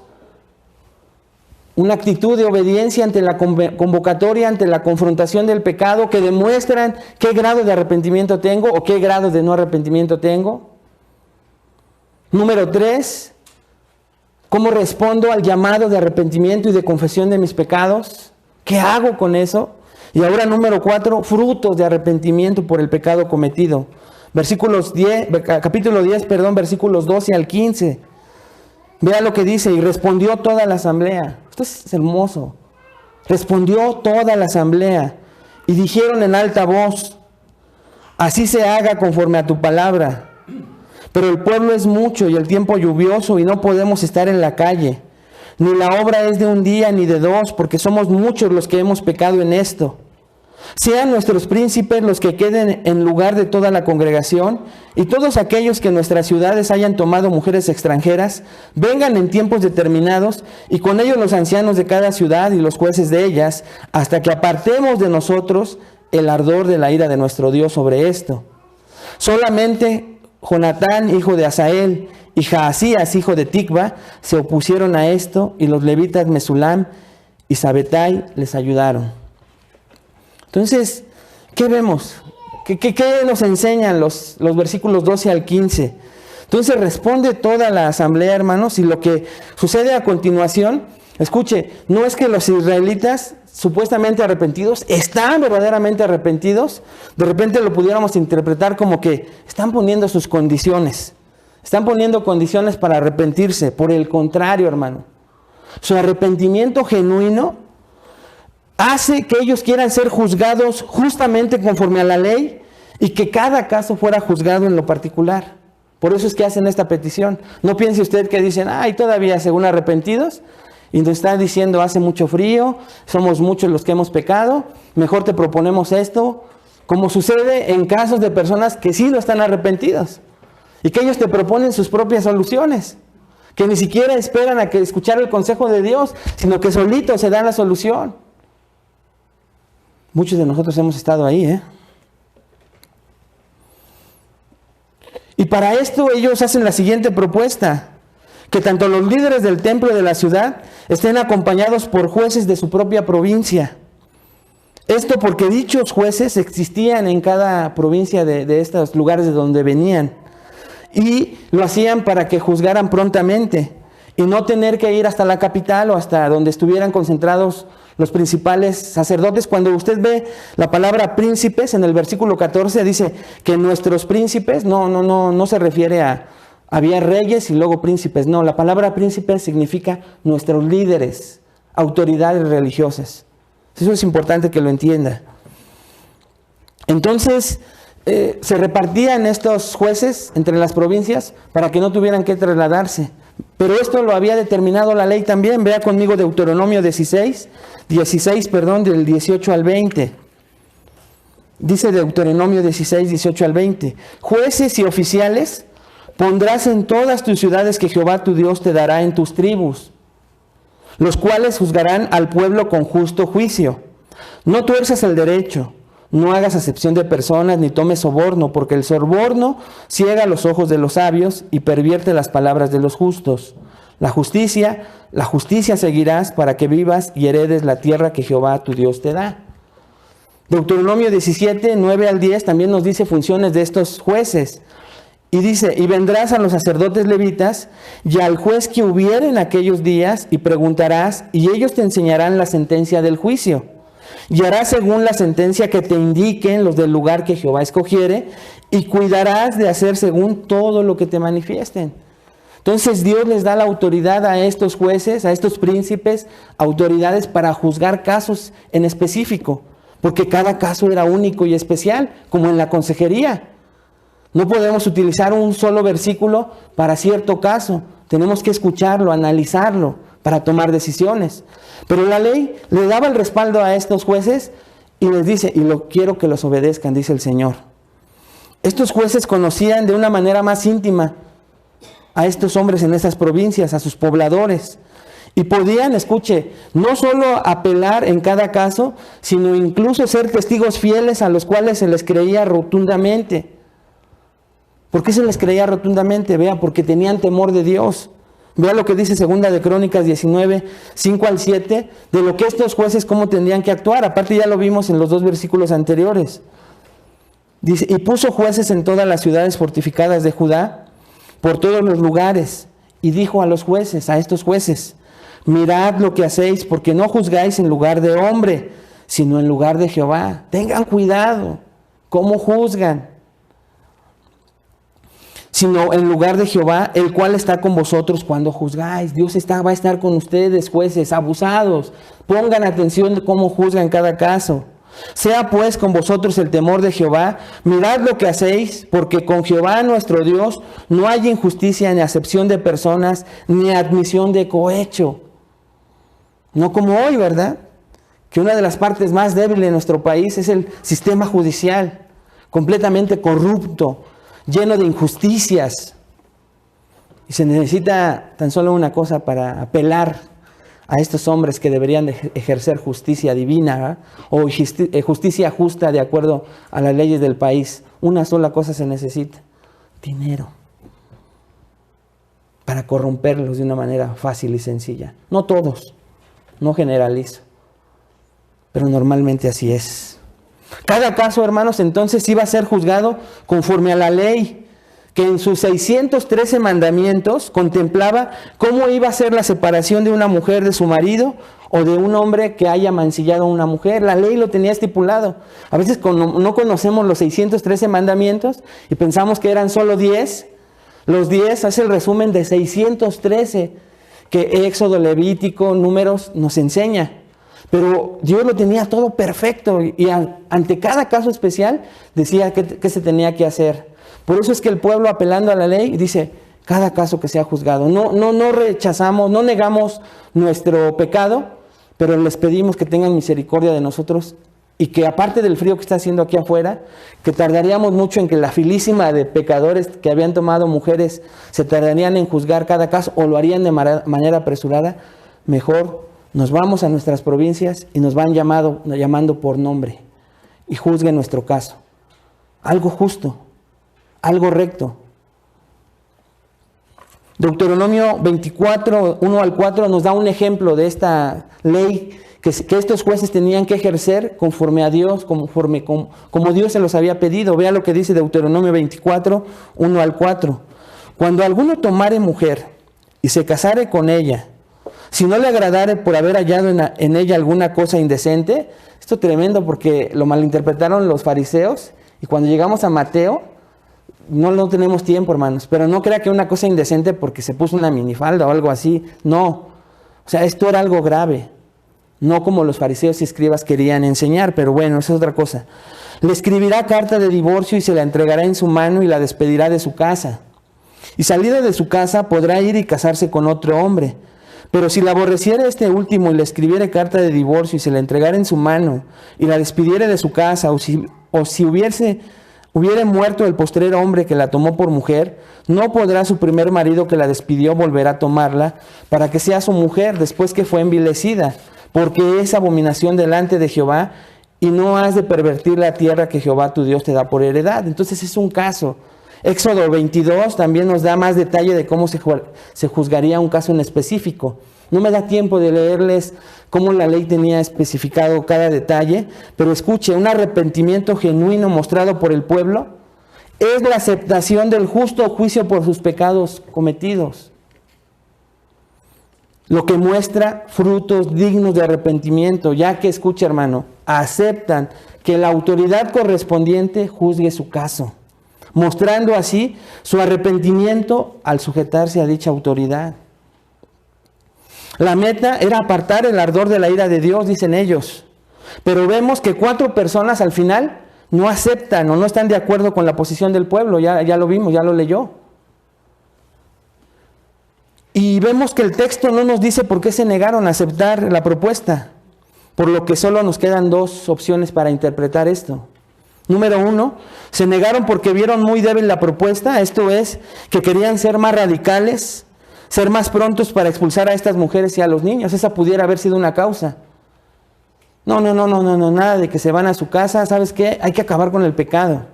una actitud de obediencia ante la convocatoria, ante la confrontación del pecado, que demuestran qué grado de arrepentimiento tengo o qué grado de no arrepentimiento tengo. Número 3, ¿cómo respondo al llamado de arrepentimiento y de confesión de mis pecados? ¿Qué hago con eso? Y ahora número 4, frutos de arrepentimiento por el pecado cometido. Capítulo 10, versículos 12 al 15. Vea lo que dice: y respondió toda la asamblea. Esto es hermoso. Respondió toda la asamblea y dijeron en alta voz: así se haga conforme a tu palabra. Pero el pueblo es mucho y el tiempo lluvioso y no podemos estar en la calle. Ni la obra es de un día ni de dos, porque somos muchos los que hemos pecado en esto. Sean nuestros príncipes los que queden en lugar de toda la congregación, y todos aquellos que en nuestras ciudades hayan tomado mujeres extranjeras, vengan en tiempos determinados, y con ellos los ancianos de cada ciudad y los jueces de ellas, hasta que apartemos de nosotros el ardor de la ira de nuestro Dios sobre esto. Solamente Jonatán, hijo de Asael, y Jaasías, hijo de Tikva, se opusieron a esto, y los levitas Mesulam y Sabetai les ayudaron. Entonces, ¿qué vemos? ¿Qué nos enseñan los versículos 12 al 15? Entonces responde toda la asamblea, hermanos, y lo que sucede a continuación, escuche, no es que los israelitas supuestamente arrepentidos, están verdaderamente arrepentidos. De repente lo pudiéramos interpretar como que están poniendo sus condiciones. Están poniendo condiciones para arrepentirse. Por el contrario, hermano. Su arrepentimiento genuino hace que ellos quieran ser juzgados justamente conforme a la ley y que cada caso fuera juzgado en lo particular. Por eso es que hacen esta petición. No piense usted que dicen, ay, todavía según arrepentidos. Y nos está diciendo, hace mucho frío, somos muchos los que hemos pecado, mejor te proponemos esto, como sucede en casos de personas que sí no están arrepentidos, y que ellos te proponen sus propias soluciones, que ni siquiera esperan a que escuchar el consejo de Dios, sino que solitos se dan la solución. Muchos de nosotros hemos estado ahí, Y para esto ellos hacen la siguiente propuesta: que tanto los líderes del templo de la ciudad estén acompañados por jueces de su propia provincia. Esto porque dichos jueces existían en cada provincia de estos lugares de donde venían. Y lo hacían para que juzgaran prontamente y no tener que ir hasta la capital o hasta donde estuvieran concentrados los principales sacerdotes. Cuando usted ve la palabra príncipes en el versículo 14, dice que nuestros príncipes no se refiere a había reyes y luego príncipes. No, la palabra príncipe significa nuestros líderes, autoridades religiosas. Eso es importante que lo entienda. Entonces, se repartían estos jueces entre las provincias para que no tuvieran que trasladarse. Pero esto lo había determinado la ley también. Vea conmigo Deuteronomio 16, del 18 al 20. Dice Deuteronomio 16, 18 al 20. Jueces y oficiales pondrás en todas tus ciudades que Jehová tu Dios te dará en tus tribus, los cuales juzgarán al pueblo con justo juicio. No tuerzas el derecho, no hagas acepción de personas, ni tomes soborno, porque el soborno ciega los ojos de los sabios y pervierte las palabras de los justos. la justicia seguirás para que vivas y heredes la tierra que Jehová tu Dios te da. Deuteronomio 17, 9 al 10 también nos dice funciones de estos jueces. Y dice, y vendrás a los sacerdotes levitas y al juez que hubiere en aquellos días y preguntarás, y ellos te enseñarán la sentencia del juicio. Y harás según la sentencia que te indiquen los del lugar que Jehová escogiere, y cuidarás de hacer según todo lo que te manifiesten. Entonces Dios les da la autoridad a estos jueces, a estos príncipes, autoridades para juzgar casos en específico, porque cada caso era único y especial, como en la consejería. No podemos utilizar un solo versículo para cierto caso. Tenemos que escucharlo, analizarlo para tomar decisiones. Pero la ley le daba el respaldo a estos jueces y les dice, y lo quiero que los obedezcan, dice el Señor. Estos jueces conocían de una manera más íntima a estos hombres en estas provincias, a sus pobladores. Y podían, escuche, no solo apelar en cada caso, sino incluso ser testigos fieles a los cuales se les creía rotundamente. ¿Por qué se les creía rotundamente? Vea, porque tenían temor de Dios. Vea lo que dice Segunda de Crónicas 19, 5 al 7, de lo que estos jueces cómo tendrían que actuar. Aparte ya lo vimos en los 2 versículos anteriores. Dice, y puso jueces en todas las ciudades fortificadas de Judá, por todos los lugares, y dijo a los jueces, a estos jueces, mirad lo que hacéis, porque no juzgáis en lugar de hombre, sino en lugar de Jehová. Tengan cuidado, ¿cómo juzgan? Sino en lugar de Jehová, el cual está con vosotros cuando juzgáis. Dios va a estar con ustedes, jueces, abusados. Pongan atención de cómo juzgan cada caso. Sea pues con vosotros el temor de Jehová. Mirad lo que hacéis, porque con Jehová nuestro Dios no hay injusticia ni acepción de personas, ni admisión de cohecho. No como hoy, ¿verdad? Que una de las partes más débiles de nuestro país es el sistema judicial, completamente corrupto, lleno de injusticias. Y se necesita tan solo una cosa para apelar a estos hombres que deberían de ejercer justicia divina, o justicia justa de acuerdo a las leyes del país. Una sola cosa se necesita: dinero, para corromperlos de una manera fácil y sencilla. No todos, no generalizo, pero normalmente así es. Cada caso, hermanos, entonces iba a ser juzgado conforme a la ley, que en sus 613 mandamientos contemplaba cómo iba a ser la separación de una mujer de su marido o de un hombre que haya mancillado a una mujer. La ley lo tenía estipulado. A veces no conocemos los 613 mandamientos y pensamos que eran solo 10. Los 10 hace el resumen de 613 que Éxodo, Levítico, Números nos enseña. Pero Dios lo tenía todo perfecto y ante cada caso especial decía qué se tenía que hacer. Por eso es que el pueblo, apelando a la ley, dice cada caso que sea juzgado. No rechazamos, no negamos nuestro pecado, pero les pedimos que tengan misericordia de nosotros y que, aparte del frío que está haciendo aquí afuera, que tardaríamos mucho en que la filísima de pecadores que habían tomado mujeres se tardarían en juzgar cada caso o lo harían de manera apresurada. Mejor nos vamos a nuestras provincias y nos van llamando por nombre y juzguen nuestro caso. Algo justo, algo recto. Deuteronomio 24, 1 al 4 nos da un ejemplo de esta ley que estos jueces tenían que ejercer conforme a Dios, como Dios se los había pedido. Vea lo que dice Deuteronomio 24, 1 al 4. Cuando alguno tomare mujer y se casare con ella, si no le agradare por haber hallado en ella alguna cosa indecente, esto es tremendo porque lo malinterpretaron los fariseos, y cuando llegamos a Mateo, no tenemos tiempo, hermanos, pero no crea que una cosa indecente porque se puso una minifalda o algo así, no. O sea, esto era algo grave, no como los fariseos y escribas querían enseñar, pero bueno, esa es otra cosa. Le escribirá carta de divorcio y se la entregará en su mano y la despedirá de su casa. Y salida de su casa podrá ir y casarse con otro hombre. Pero si la aborreciere este último y le escribiere carta de divorcio y se la entregara en su mano y la despidiere de su casa, o si hubiere muerto el postrero hombre que la tomó por mujer, no podrá su primer marido que la despidió volver a tomarla para que sea su mujer después que fue envilecida, porque es abominación delante de Jehová, y no has de pervertir la tierra que Jehová tu Dios te da por heredad. Entonces es un caso Éxodo 22 también nos da más detalle de cómo se juzgaría un caso en específico. No me da tiempo de leerles cómo la ley tenía especificado cada detalle, pero escuche, un arrepentimiento genuino mostrado por el pueblo es la aceptación del justo juicio por sus pecados cometidos. Lo que muestra frutos dignos de arrepentimiento, ya que, escucha hermano, aceptan que la autoridad correspondiente juzgue su caso, mostrando así su arrepentimiento al sujetarse a dicha autoridad. La meta era apartar el ardor de la ira de Dios, dicen ellos. Pero vemos que 4 personas al final no aceptan o no están de acuerdo con la posición del pueblo. Ya lo vimos, ya lo leyó. Y vemos que el texto no nos dice por qué se negaron a aceptar la propuesta. Por lo que solo nos quedan 2 opciones para interpretar esto. Número 1, se negaron porque vieron muy débil la propuesta. Esto es, que querían ser más radicales, ser más prontos para expulsar a estas mujeres y a los niños. Esa pudiera haber sido una causa. No, nada de que se van a su casa. ¿Sabes qué? Hay que acabar con el pecado.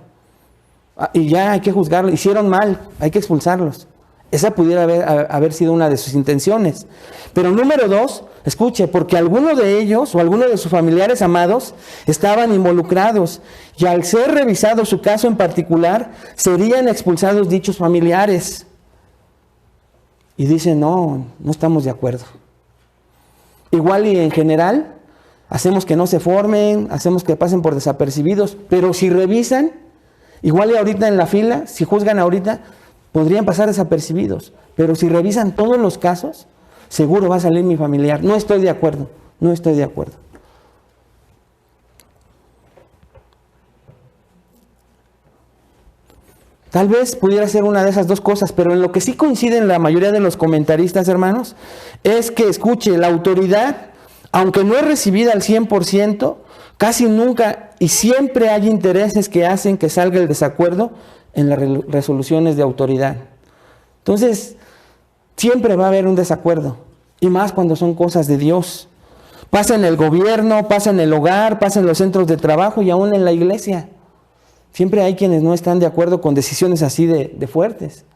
Y ya hay que juzgarlos. Hicieron mal, hay que expulsarlos. Esa pudiera haber sido una de sus intenciones. Pero número 2, escuche, porque alguno de ellos o alguno de sus familiares amados estaban involucrados. Y al ser revisado su caso en particular, serían expulsados dichos familiares. Y dicen, no estamos de acuerdo. Igual y en general, hacemos que no se formen, hacemos que pasen por desapercibidos, pero si revisan, igual y ahorita en la fila, si juzgan ahorita, podrían pasar desapercibidos. Pero si revisan todos los casos, seguro va a salir mi familiar. No estoy de acuerdo, no estoy de acuerdo. Tal vez pudiera ser una de esas 2 cosas, pero en lo que sí coinciden la mayoría de los comentaristas, hermanos, es que, escuche, la autoridad, aunque no es recibida al 100%, casi nunca y siempre hay intereses que hacen que salga el desacuerdo en las resoluciones de autoridad. Entonces, siempre va a haber un desacuerdo, y más cuando son cosas de Dios. Pasa en el gobierno, pasa en el hogar, pasa en los centros de trabajo y aún en la iglesia. Siempre hay quienes no están de acuerdo con decisiones así de fuertes.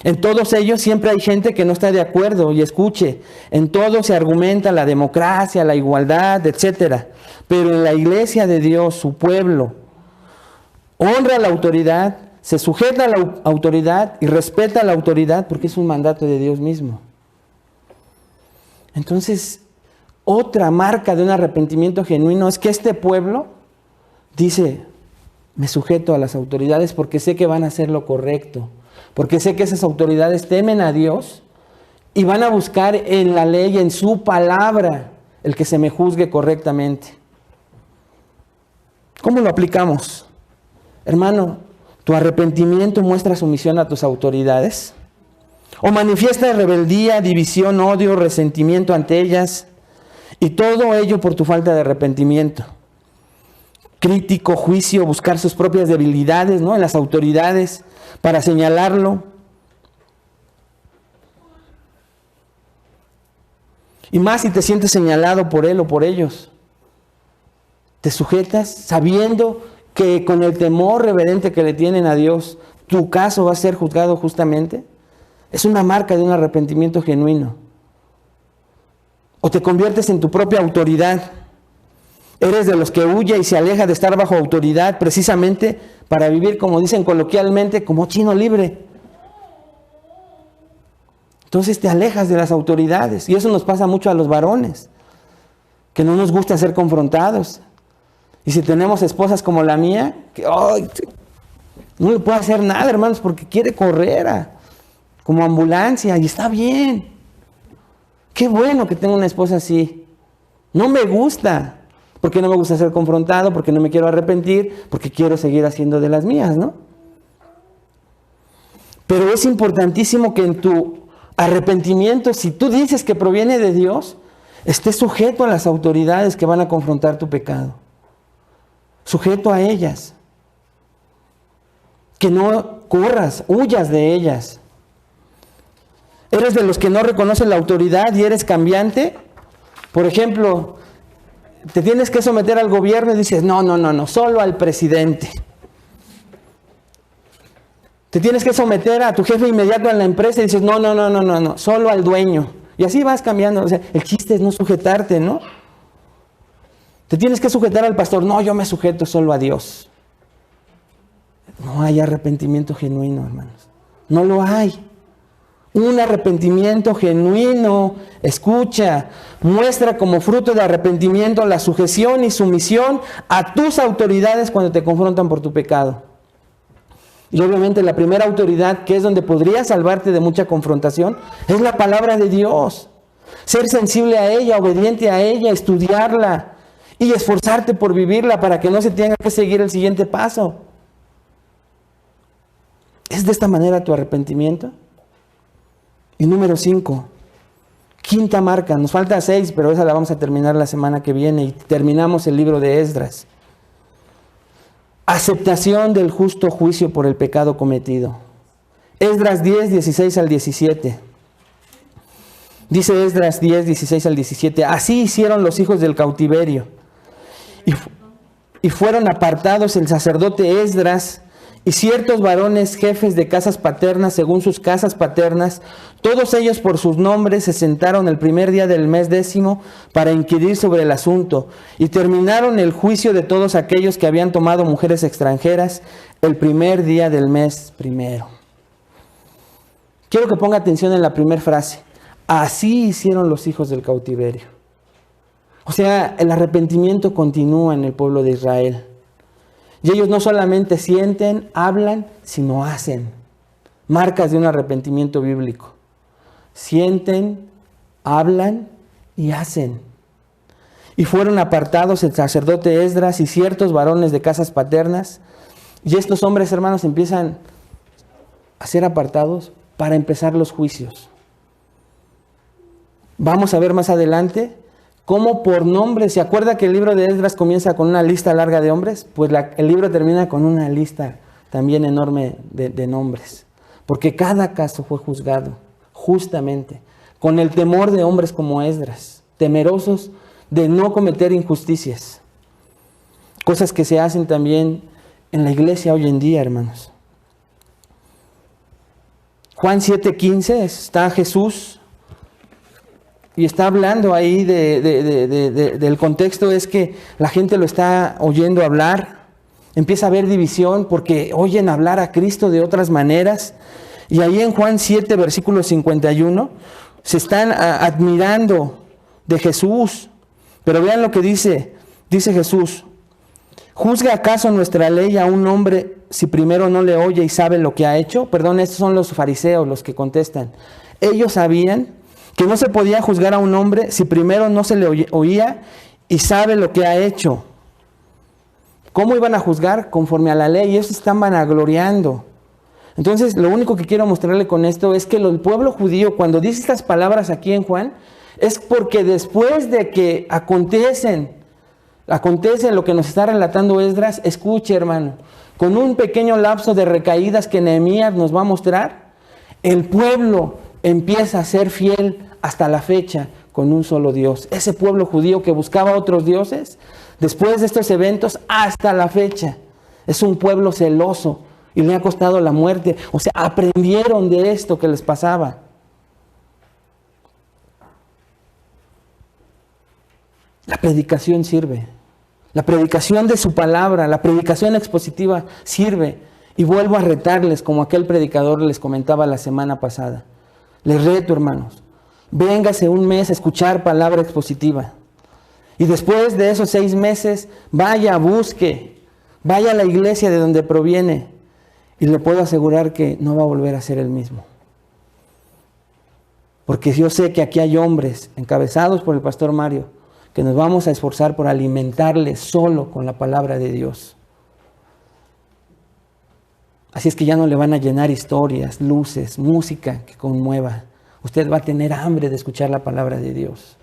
En todos ellos siempre hay gente que no está de acuerdo, y escuche, en todo se argumenta la democracia, la igualdad, etc. Pero en la iglesia de Dios, su pueblo, honra la autoridad, se sujeta a la autoridad y respeta a la autoridad porque es un mandato de Dios mismo. Entonces, otra marca de un arrepentimiento genuino es que este pueblo dice, me sujeto a las autoridades porque sé que van a hacer lo correcto, porque sé que esas autoridades temen a Dios y van a buscar en la ley, en su palabra, el que se me juzgue correctamente. ¿Cómo lo aplicamos? Hermano, ¿tu arrepentimiento muestra sumisión a tus autoridades? ¿O manifiesta rebeldía, división, odio, resentimiento ante ellas? Y todo ello por tu falta de arrepentimiento. Crítico, juicio, buscar sus propias debilidades, ¿no?, en las autoridades para señalarlo. Y más si te sientes señalado por él o por ellos. Te sujetas sabiendo que con el temor reverente que le tienen a Dios, tu caso va a ser juzgado justamente. Es una marca de un arrepentimiento genuino. O te conviertes en tu propia autoridad. Eres de los que huye y se aleja de estar bajo autoridad precisamente para vivir, como dicen coloquialmente, como chino libre. Entonces te alejas de las autoridades. Y eso nos pasa mucho a los varones, que no nos gusta ser confrontados. Y si tenemos esposas como la mía, que no le puedo hacer nada, hermanos, porque quiere correr como ambulancia, y está bien. Qué bueno que tengo una esposa así. No me gusta, porque no me gusta ser confrontado, porque no me quiero arrepentir, porque quiero seguir haciendo de las mías, ¿no? Pero es importantísimo que en tu arrepentimiento, si tú dices que proviene de Dios, estés sujeto a las autoridades que van a confrontar tu pecado. Sujeto a ellas. Que no corras, huyas de ellas. ¿Eres de los que no reconocen la autoridad y eres cambiante? Por ejemplo, te tienes que someter al gobierno y dices, no, solo al presidente. Te tienes que someter a tu jefe inmediato en la empresa y dices, no, solo al dueño. Y así vas cambiando. O sea, el chiste es no sujetarte, ¿no? Te tienes que sujetar al pastor. No, yo me sujeto solo a Dios. No hay arrepentimiento genuino, hermanos. No lo hay. Un arrepentimiento genuino, escucha, muestra como fruto de arrepentimiento la sujeción y sumisión a tus autoridades cuando te confrontan por tu pecado. Y obviamente la primera autoridad, que es donde podría salvarte de mucha confrontación, es la palabra de Dios. Ser sensible a ella, obediente a ella, estudiarla y esforzarte por vivirla para que no se tenga que seguir el siguiente paso. ¿Es de esta manera tu arrepentimiento? Y número 5, quinta marca, nos falta 6, pero esa la vamos a terminar la semana que viene y terminamos el libro de Esdras. Aceptación del justo juicio por el pecado cometido. Esdras 10, 16 al 17. Dice Esdras 10, 16 al 17, así hicieron los hijos del cautiverio. Y fueron apartados el sacerdote Esdras y ciertos varones jefes de casas paternas según sus casas paternas, todos ellos por sus nombres se sentaron el primer día del mes 10 para inquirir sobre el asunto y terminaron el juicio de todos aquellos que habían tomado mujeres extranjeras el primer día del mes 1. Quiero que ponga atención en la primera frase. Así hicieron los hijos del cautiverio. O sea, el arrepentimiento continúa en el pueblo de Israel. Y ellos no solamente sienten, hablan, sino hacen. Marcas de un arrepentimiento bíblico. Sienten, hablan y hacen. Y fueron apartados el sacerdote Esdras y ciertos varones de casas paternas. Y estos hombres, hermanos, empiezan a ser apartados para empezar los juicios. Vamos a ver más adelante cómo por nombre, ¿se acuerda que el libro de Esdras comienza con una lista larga de hombres? Pues el libro termina con una lista también enorme de nombres. Porque cada caso fue juzgado justamente con el temor de hombres como Esdras, temerosos de no cometer injusticias. Cosas que se hacen también en la iglesia hoy en día, hermanos. Juan 7:15, está Jesús y está hablando ahí del contexto, es que la gente lo está oyendo hablar, empieza a haber división porque oyen hablar a Cristo de otras maneras. Y ahí en Juan 7, versículo 51, se están admirando de Jesús. Pero vean lo que dice Jesús. ¿Juzga acaso nuestra ley a un hombre si primero no le oye y sabe lo que ha hecho? Perdón, estos son los fariseos los que contestan. Ellos sabían que no se podía juzgar a un hombre si primero no se le oía y sabe lo que ha hecho. ¿Cómo iban a juzgar? Conforme a la ley. Y ellos están vanagloriando. Entonces, lo único que quiero mostrarle con esto es que el pueblo judío, cuando dice estas palabras aquí en Juan, es porque después de que acontece lo que nos está relatando Esdras, escuche, hermano, con un pequeño lapso de recaídas que Nehemías nos va a mostrar, el pueblo empieza a ser fiel hasta la fecha con un solo Dios. Ese pueblo judío que buscaba otros dioses, después de estos eventos, hasta la fecha, es un pueblo celoso y le ha costado la muerte. O sea, aprendieron de esto que les pasaba. La predicación sirve. La predicación de su palabra, la predicación expositiva sirve. Y vuelvo a retarles, como aquel predicador les comentaba la semana pasada. Les reto, hermanos, véngase un mes a escuchar palabra expositiva. Y después de esos 6 meses, vaya, busque, vaya a la iglesia de donde proviene. Y le puedo asegurar que no va a volver a ser el mismo. Porque yo sé que aquí hay hombres encabezados por el pastor Mario, que nos vamos a esforzar por alimentarles solo con la palabra de Dios. Así es que ya no le van a llenar historias, luces, música que conmueva. Usted va a tener hambre de escuchar la palabra de Dios.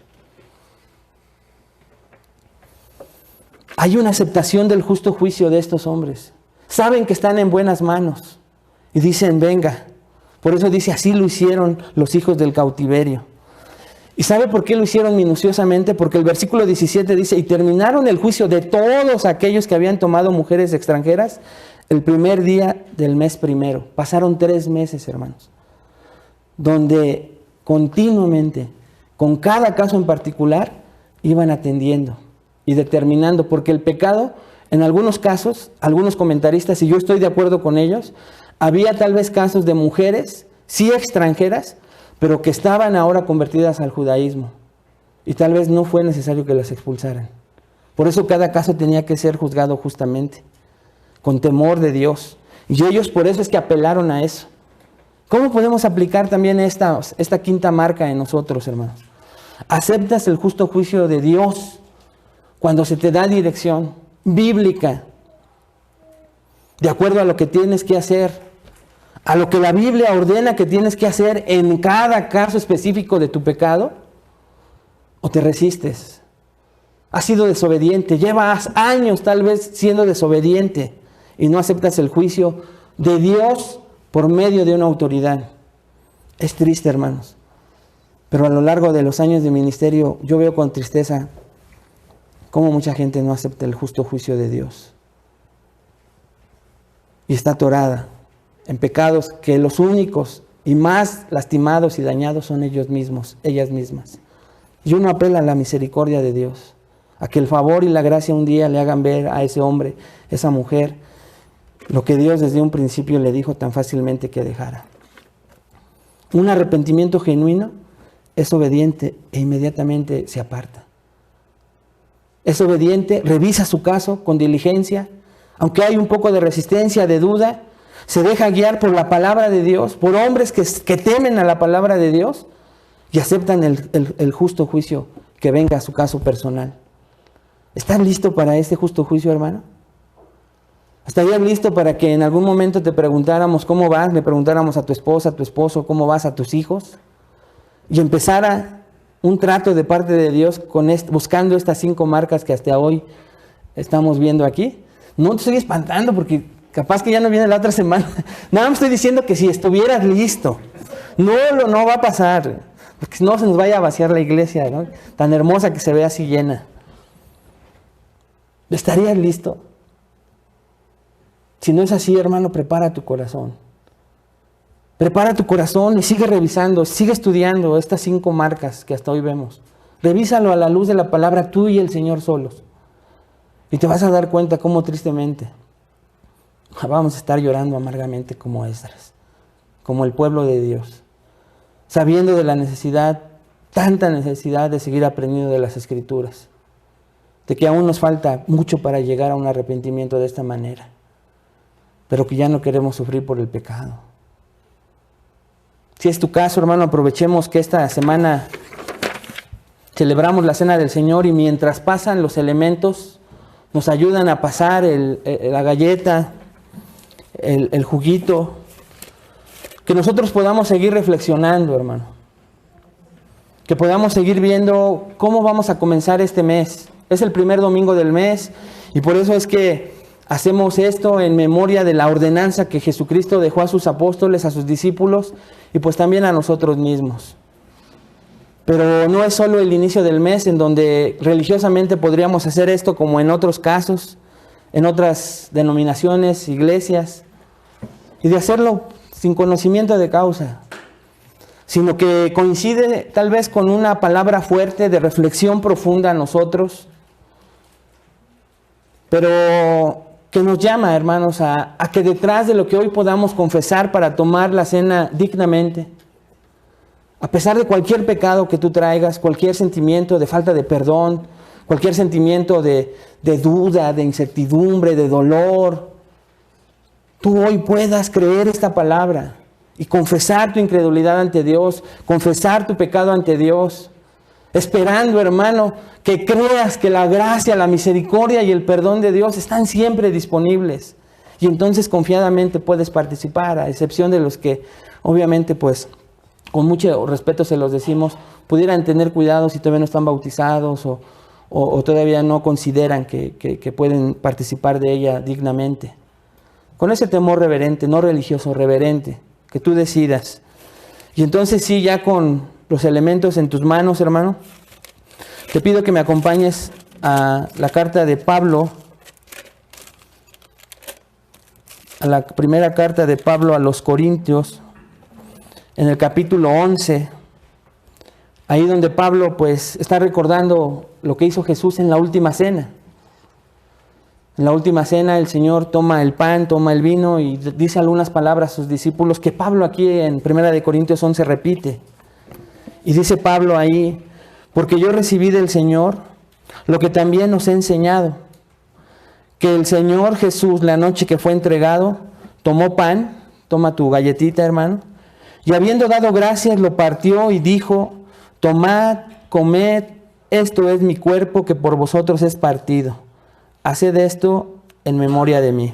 Hay una aceptación del justo juicio de estos hombres. Saben que están en buenas manos y dicen, venga. Por eso dice, así lo hicieron los hijos del cautiverio. ¿Y sabe por qué lo hicieron minuciosamente? Porque el versículo 17 dice, y terminaron el juicio de todos aquellos que habían tomado mujeres extranjeras el primer día del mes primero. Pasaron 3 meses, hermanos, donde continuamente, con cada caso en particular, iban atendiendo y determinando, porque el pecado, en algunos casos, algunos comentaristas, y yo estoy de acuerdo con ellos, había tal vez casos de mujeres, sí extranjeras, pero que estaban ahora convertidas al judaísmo, y tal vez no fue necesario que las expulsaran. Por eso cada caso tenía que ser juzgado justamente, con temor de Dios. Y ellos por eso es que apelaron a eso. ¿Cómo podemos aplicar también esta quinta marca en nosotros, hermanos? Aceptas el justo juicio de Dios cuando se te da dirección bíblica, de acuerdo a lo que tienes que hacer, a lo que la Biblia ordena que tienes que hacer en cada caso específico de tu pecado, o te resistes. Has sido desobediente, llevas años tal vez siendo desobediente y no aceptas el juicio de Dios por medio de una autoridad. Es triste, hermanos, pero a lo largo de los años de ministerio yo veo con tristeza cómo mucha gente no acepta el justo juicio de Dios y está atorada en pecados que los únicos y más lastimados y dañados son ellos mismos, ellas mismas. Y uno apela a la misericordia de Dios, a que el favor y la gracia un día le hagan ver a ese hombre, esa mujer, lo que Dios desde un principio le dijo tan fácilmente que dejara. Un arrepentimiento genuino es obediente e inmediatamente se aparta. Es obediente, revisa su caso con diligencia, aunque hay un poco de resistencia, de duda, se deja guiar por la palabra de Dios, por hombres que temen a la palabra de Dios y aceptan el justo juicio que venga a su caso personal. ¿Estás listo para este justo juicio, hermano? ¿Estarías listo para que en algún momento te preguntáramos cómo vas? Le preguntáramos a tu esposa, a tu esposo, cómo vas, a tus hijos, y empezara un trato de parte de Dios buscando estas 5 marcas que hasta hoy estamos viendo aquí. No te estoy espantando porque capaz que ya no viene la otra semana. Nada más estoy diciendo que si estuvieras listo, no va a pasar, porque no se nos vaya a vaciar la iglesia, ¿no? Tan hermosa que se ve así llena. ¿Estarías listo? Si no es así, hermano, prepara tu corazón. Prepara tu corazón y sigue revisando, sigue estudiando estas 5 marcas que hasta hoy vemos. Revísalo a la luz de la palabra, tú y el Señor solos. Y te vas a dar cuenta cómo tristemente vamos a estar llorando amargamente como Esdras, como el pueblo de Dios, sabiendo de la necesidad, tanta necesidad de seguir aprendiendo de las Escrituras, de que aún nos falta mucho para llegar a un arrepentimiento de esta manera, pero que ya no queremos sufrir por el pecado. Si es tu caso, hermano, aprovechemos que esta semana celebramos la Cena del Señor y mientras pasan los elementos, nos ayudan a pasar la galleta, el juguito, que nosotros podamos seguir reflexionando, hermano, que podamos seguir viendo cómo vamos a comenzar este mes. Es el primer domingo del mes y por eso es que hacemos esto en memoria de la ordenanza que Jesucristo dejó a sus apóstoles, a sus discípulos y pues también a nosotros mismos. Pero no es solo el inicio del mes en donde religiosamente podríamos hacer esto como en otros casos, en otras denominaciones, iglesias, y de hacerlo sin conocimiento de causa, sino que coincide tal vez con una palabra fuerte de reflexión profunda a nosotros, pero que nos llama, hermanos, a que detrás de lo que hoy podamos confesar para tomar la cena dignamente, a pesar de cualquier pecado que tú traigas, cualquier sentimiento de falta de perdón, cualquier sentimiento de duda, de incertidumbre, de dolor, tú hoy puedas creer esta palabra y confesar tu incredulidad ante Dios, confesar tu pecado ante Dios, esperando, hermano, que creas que la gracia, la misericordia y el perdón de Dios están siempre disponibles. Y entonces confiadamente puedes participar, a excepción de los que obviamente pues con mucho respeto se los decimos, pudieran tener cuidado si todavía no están bautizados o todavía no consideran que pueden participar de ella dignamente. Con ese temor reverente, no religioso, reverente, que tú decidas. Y entonces sí, ya con los elementos en tus manos, hermano, te pido que me acompañes a la carta de Pablo a la primera carta de Pablo a los Corintios, en el capítulo 11, ahí donde Pablo pues está recordando lo que hizo Jesús en la última cena. En la última cena el Señor toma el pan, toma el vino y dice algunas palabras a sus discípulos que Pablo aquí en 1 Corintios 11 repite. Y dice Pablo ahí: porque yo recibí del Señor lo que también os he enseñado, que el Señor Jesús, la noche que fue entregado, tomó pan, toma tu galletita, hermano, y habiendo dado gracias, lo partió y dijo: tomad, comed, esto es mi cuerpo que por vosotros es partido. Haced esto en memoria de mí.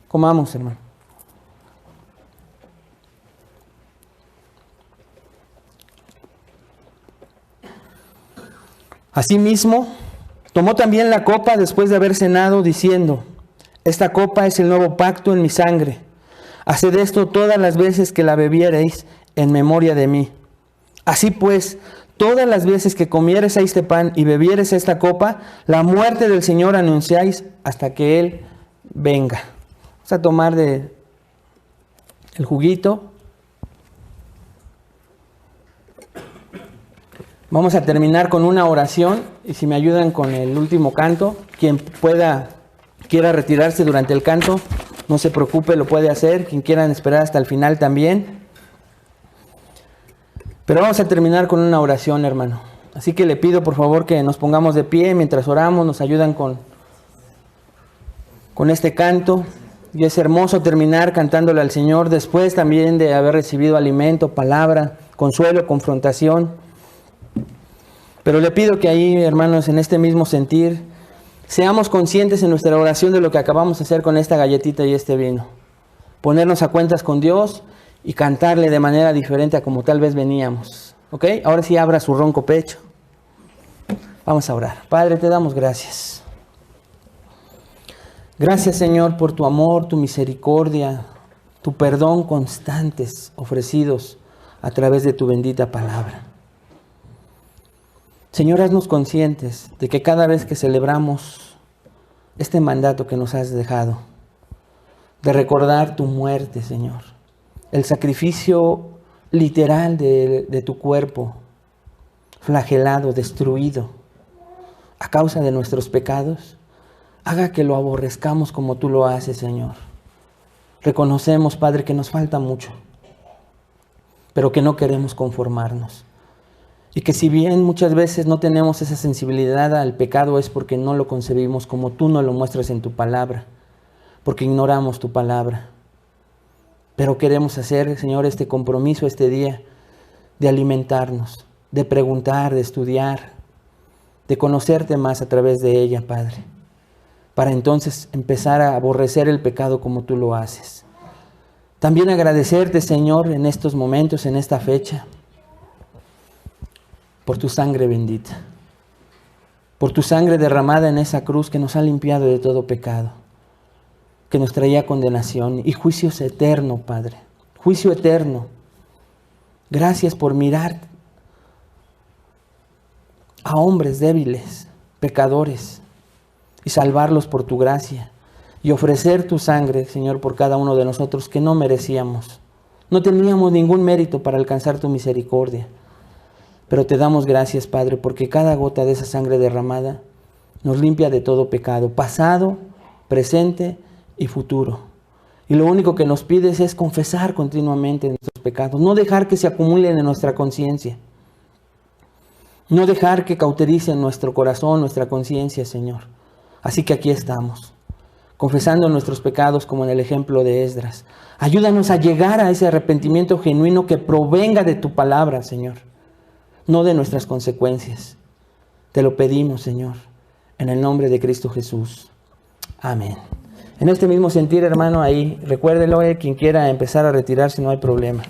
Comamos, hermano. Asimismo, tomó también la copa después de haber cenado, diciendo: esta copa es el nuevo pacto en mi sangre. Haced esto todas las veces que la bebiereis en memoria de mí. Así pues, todas las veces que comiereis este pan y bebiereis esta copa, la muerte del Señor anunciáis hasta que Él venga. Vamos a tomar el juguito. Vamos a terminar con una oración, y si me ayudan con el último canto, quien quiera retirarse durante el canto, no se preocupe, lo puede hacer. Quien quiera esperar hasta el final también. Pero vamos a terminar con una oración, hermano. Así que le pido por favor que nos pongamos de pie mientras oramos, nos ayudan con este canto. Y es hermoso terminar cantándole al Señor después también de haber recibido alimento, palabra, consuelo, confrontación. Pero le pido que ahí, hermanos, en este mismo sentir, seamos conscientes en nuestra oración de lo que acabamos de hacer con esta galletita y este vino. Ponernos a cuentas con Dios y cantarle de manera diferente a como tal vez veníamos. ¿Ok? Ahora sí abra su ronco pecho. Vamos a orar. Padre, te damos gracias. Gracias, Señor, por tu amor, tu misericordia, tu perdón constantes ofrecidos a través de tu bendita palabra. Señor, haznos conscientes de que cada vez que celebramos este mandato que nos has dejado, de recordar tu muerte, Señor, el sacrificio literal de tu cuerpo, flagelado, destruido, a causa de nuestros pecados, haga que lo aborrezcamos como tú lo haces, Señor. Reconocemos, Padre, que nos falta mucho, pero que no queremos conformarnos. Y que si bien muchas veces no tenemos esa sensibilidad al pecado, es porque no lo concebimos como tú nos lo muestras en tu palabra, porque ignoramos tu palabra. Pero queremos hacer, Señor, este compromiso este día de alimentarnos, de preguntar, de estudiar, de conocerte más a través de ella, Padre, para entonces empezar a aborrecer el pecado como tú lo haces. También agradecerte, Señor, en estos momentos, en esta fecha, por tu sangre bendita, por tu sangre derramada en esa cruz que nos ha limpiado de todo pecado, que nos traía condenación y juicios eternos, Padre, juicio eterno. Gracias por mirar a hombres débiles, pecadores, y salvarlos por tu gracia, y ofrecer tu sangre, Señor, por cada uno de nosotros que no merecíamos. No teníamos ningún mérito para alcanzar tu misericordia. Pero te damos gracias, Padre, porque cada gota de esa sangre derramada nos limpia de todo pecado, pasado, presente y futuro. Y lo único que nos pides es confesar continuamente nuestros pecados, no dejar que se acumulen en nuestra conciencia, no dejar que cauterice nuestro corazón, nuestra conciencia, Señor. Así que aquí estamos, confesando nuestros pecados como en el ejemplo de Esdras. Ayúdanos a llegar a ese arrepentimiento genuino que provenga de tu palabra, Señor, no de nuestras consecuencias. Te lo pedimos, Señor, en el nombre de Cristo Jesús. Amén. En este mismo sentir, hermano, ahí, recuérdelo, quien quiera empezar a retirarse, no hay problema.